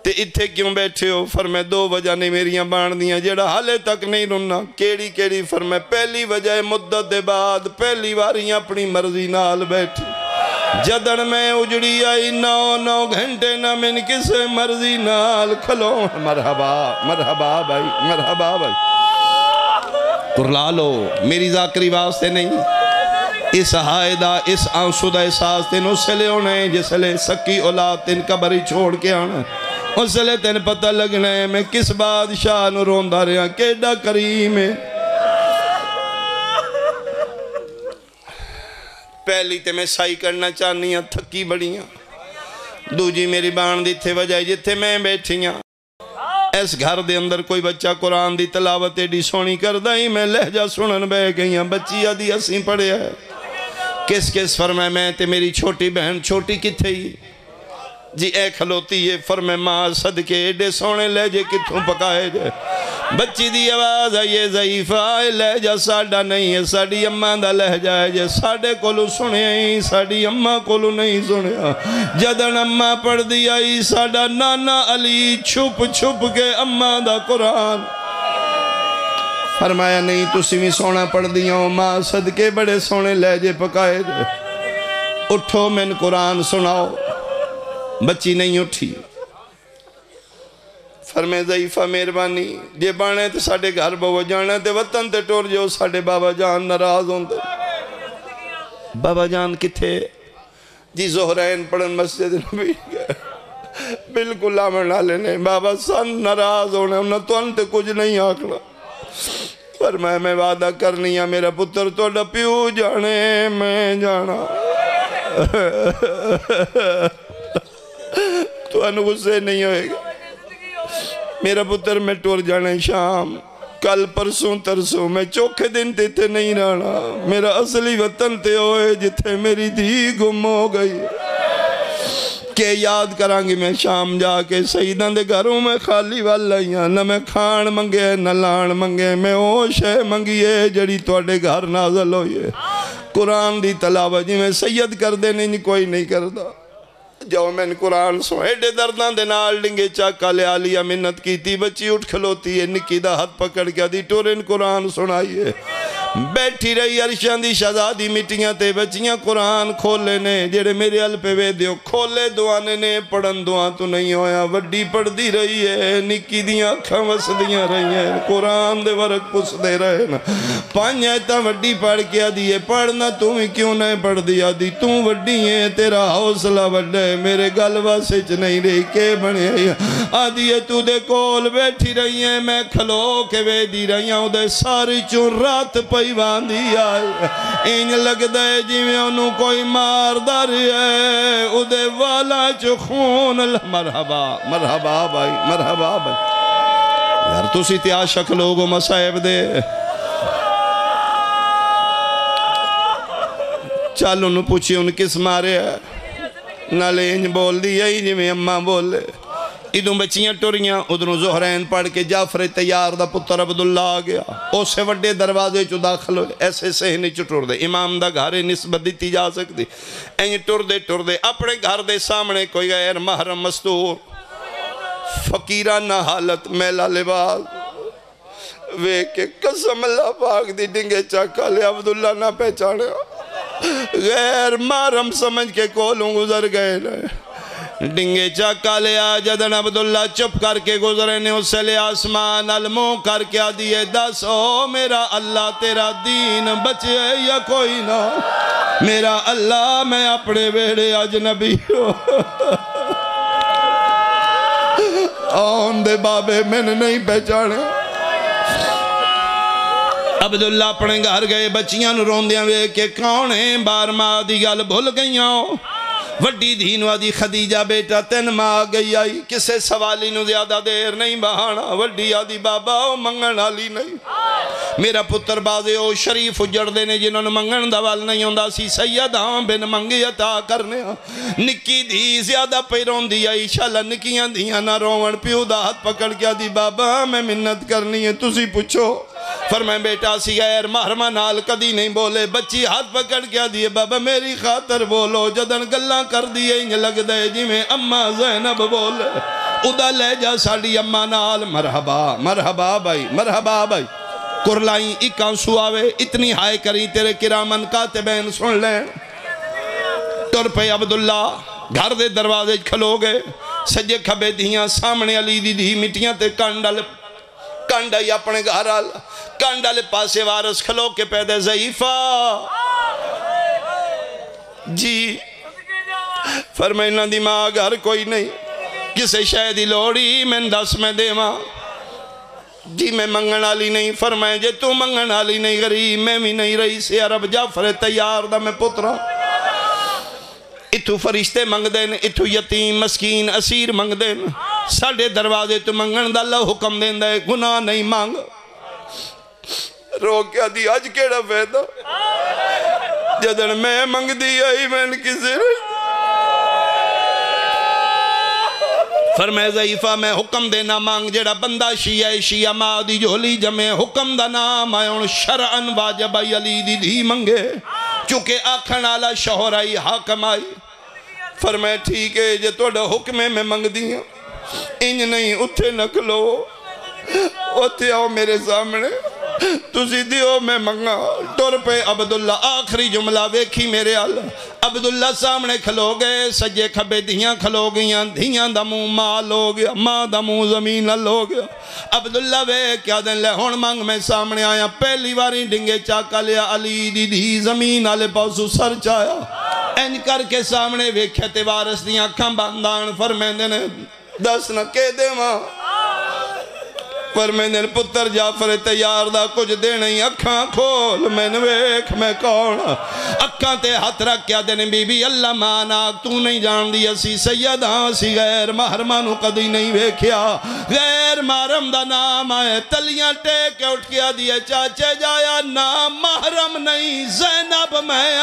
تے اتھے کیوں بیٹھے ہو فرمائے 2 وجہ نے میریاں بان دیاں جیڑا حالے تک نہیں رننا کیڑی فرمائے پہلی وجہ مدت دے بعد پہلی واریاں اپنی مرضی نال بیٹھی جدن میں اجڑی آئی 9 گھنٹے نہ من کسے مرضی نال کھلو مرحبا بھائی پرلا لو میری ذاکری واسطے نہیں اس حائدہ اس آنسودہ احساس تین اس سے لے ہونے جس لے سکی اولاد تین قبری چھوڑ کے آنا اس سے لے تین پتہ لگنے میں کس بادشاہ نو روندہ رہا کیڑا کریم ہے پہلی تے میں سائی کرنا چاہنی ہاں تھکی بڑیاں دو جی میری بان دی تھے وجہ جتھے میں بیٹھیاں اس گھر دے اندر کوئی بچہ قرآن دی تلاوت ایڈی سونی کر دائی میں لہجہ سنن بے گئیاں بچی آدھی اسیں پڑے ہے کس فرمائے میں تے میری چھوٹی بہن چھوٹی کتھے ہی جی اے کھلوتی یہ فرمائے ماں صدقے ایڈے سونے لہجے کتھوں پکائے جائے بچی دی آواز ہے یہ ضعیفہ ہے لہجہ ساڑھا نہیں ہے ساڑھی اممہ دا لہجہ ہے جے ساڑھے کولو سنے ہی ساڑھی اممہ کولو نہیں سنے جدن اممہ پڑھ دیا ہی ساڑھا نانا علی چھپ کے اممہ دا قرآن فرمایا نہیں تسی بھی سونا پڑھ دیا ہوں ماں صدقے بڑے سونے لہجے پکائے دے اٹھو میں قرآن سناؤ بچی نہیں اٹھی فرمائے ضعیفہ مہربانی جے بانے تے ساڑھے گھر بابا جانا تے وطن تے ٹور جو ساڑھے بابا جان ناراض ہوں دے بابا جان کتھے جی زہرین پڑھن مسجد نبی گئے بالکل آمنا لینے بابا سن ناراض ہونے انہوں تو انتے کچھ نہیں آکھنا فرمائے میں وعدہ کرنی ہے میرا پتر تو ڈپیو جانے میں جانا تو انہوں غصے نہیں ہوئے گا میرا پتر میں ٹور جانے شام کل پرسوں ترسوں میں چوکھے دن تے نہیں رہنا میرا اصلی وطن تے ہوئے جتھے میری دھی گم ہو گئی کہ یاد کرانگی میں شام جا کے سیدان دے گھروں میں خالی والیاں نہ میں کھان منگے نہ لان منگے میں او شے منگیے جڑی توڑے گھر نازل ہوئے قرآن دی تلاوت جی میں سید کر دے نہیں کوئی نہیں کردا جاؤ میں نے قرآن سو ایڈے دردان دے نال ڈنگے چاکا لے آلیا منت کی تھی بچی اٹھ کھلوتی ہے نکی دا ہاتھ پکڑ کے دی ٹورن قرآن سنائیے بیٹھی رہی عرشان دی شہزادی مٹیاں تے بچیاں قرآن کھولے نے جڑے میرے ال پہ وے دیو کھولے دعانے نے پڑھن دعا تو نہیں ہویا وڈی پڑھ دی رہی ہے نکی دیاں کھاں وس دیاں رہی ہیں قرآن دے ورق پس دے رہے نا پانچ آیتاں وڈی پڑھ کے دیئے پڑھنا تمہیں کیوں نہیں پڑھ دیا دی توں وڈی ہیں تیرا حوصلہ وڈے میرے گلوہ سے نہیں رہی کے بنے آدھی ہے تو دے کول بیٹھی رہی ہیں میں کھلو کے وے دی رہی ہوں دے ساری چون رات پیوان دیا ان لگ دے جی میں انہوں کوئی مار دار ہے او دے والا چو خون مرحبا مرحبا بھائی مرحبا بھائی یار تو سی تیا شک لوگوں مسائب دے چالو نو پوچھی ان کس مارے ہے نالے انج بول دیا ہی جی میں اممہ بولے ادھوں بچیاں ٹوریاں ادھوں زہرین پڑھ کے جعفر تیار دا پتر عبداللہ آگیا اسے وڈے دروازے چو داخل ہوئے ایسے سہنے چو ٹور دے امام دا گھارے نسبت دیتی جا سکتی انج ٹور دے اپنے گھر دے سامنے کوئی غیر محرم مستور فقیرانہ حالت میلا لباس وے کے قسم اللہ پاک دی ڈنگے چاکا لے عبداللہ نہ پہچانے غیر محرم سمجھ کے کولوں گزر گئے ڈنگے چاکا لیا جدن عبداللہ چپ کر کے گزرے نے اسے لے آسمان الموں کر کے دیئے دس او میرا اللہ تیرا دین بچے یا کوئی نہ میرا اللہ میں اپنے بیڑے اجنبی آن دے بابے میں نے نہیں پہچانے عبداللہ اپنے گھر گئے بچیاں روندیاں وے کہ کونے بار ماں دی گل بھول گئیاں وڈی دھینوا دی خدیجہ بیٹا تین ماں گئی آئی کسے سوالی نو زیادہ دیر نہیں بہانا وڈی آدھی بابا او منگن آلی نہیں میرا پتر بازے او شریف اجڑ دینے جنہوں نے منگن دوال نہیں ہوندہ سی سیداں بن منگی عطا کرنے نکی دی زیادہ پیرون دی آئی شالہ نکیاں دیاں نہ روون پیو دا ہاتھ پکڑ کیا دی بابا میں منت کرنی ہے تسی پوچھو فرمائیں بیٹا سی غیر محرمہ نال کدی نہیں بولے بچی ہاتھ پکڑ کیا دیئے بابا میری خاطر بولو جدن گلہ کر دیئے انج لگ دے جی میں اممہ زینب بولے ادا لے جا ساڑی اممہ نال مرحبا مرحبا بھائی مرحبا بھائی کرلائیں ایک آنسو آوے اتنی ہائے کریں تیرے کرامن کاتبین سن لیں ٹر پہ عبداللہ گھر دے دروازے کھلو گئے سجے کھبے دیاں سامنے علی دی دی مٹیاں تے کانڈا ہی اپنے گھر آل کانڈا لے پاسے وارس کھلو کے پیدے ضعیفہ جی فرمائنہ دی ماں گھر کوئی نہیں کسے شہدی لوڑی میں دس میں دے ماں جی میں منگن آلی نہیں فرمائیں جے تو منگن آلی نہیں غریب میں بھی نہیں رہی سے عرب جعفر تیار دا میں پترہ اتھو فرشتے منگ دین اتھو یتیم مسکین اسیر منگ دین ساڑھے دروازے تو منگن دا اللہ حکم دین دے گناہ نہیں مانگ رو کیا دی آج کیڑا فیدہ جدن میں منگ دی آئی میں نے کسی رہی فرمائے ضعیفہ میں حکم دینا مانگ جڑا بندہ شیعہ ماں دی جھولی جمے حکم دا نام آئون شرعن واجب آئی علی دی دی منگے چونکہ آکھن آلہ شہر آئی حاکم آئی فرمائے ٹھیک ہے جے توڑا حکمے میں منگ دیا انج نہیں اتھے نکلو اتھے آؤ میرے سامنے تُسی دیو میں منگا ٹور پہ عبداللہ آخری جملہ ویکھی میرے اللہ عبداللہ سامنے کھلو گئے سجے کھبے دھیاں کھلو گئیاں دھیاں دمو مال ہو گیا ماں دمو زمین ہو گیا عبداللہ وے کیا دن لے ہون مانگ میں سامنے آیا پہلی باری ڈنگے چاکا لیا علی دی دی زمین آلے پاسو سر چایا این کر کے سامنے ویکھتے وارس دیاں کھم باندان فرمیندے نے دس نہ کہہ دے ماں فرمیندے نے پتر جعفر تیار دا کچھ دے نہیں اکھاں کھول میں نویک میں کون اکھاں تے ہاتھ رکھ کیا دینے بی بی اللہ ماناک تو نہیں جان دی اسی سیداں سی غیر محرمانو قدی نہیں ویکھیا غیر محرم دا نام آئے تلیاں ٹیک کے اٹھ کیا دیئے چاچے جایا نام محرم نہیں زینب میں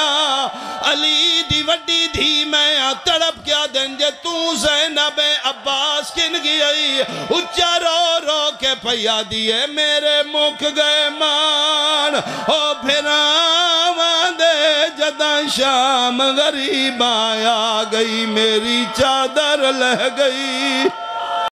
علی دی وڈی دھی میں تڑپ کیا دن جے تو زینب عباس کن گئی اچھا رو رو کے پیا دیئے میرے مکھ گئے مان او پھر آوان دے کہتا شام غریب آیا گئی میری چادر لہ گئی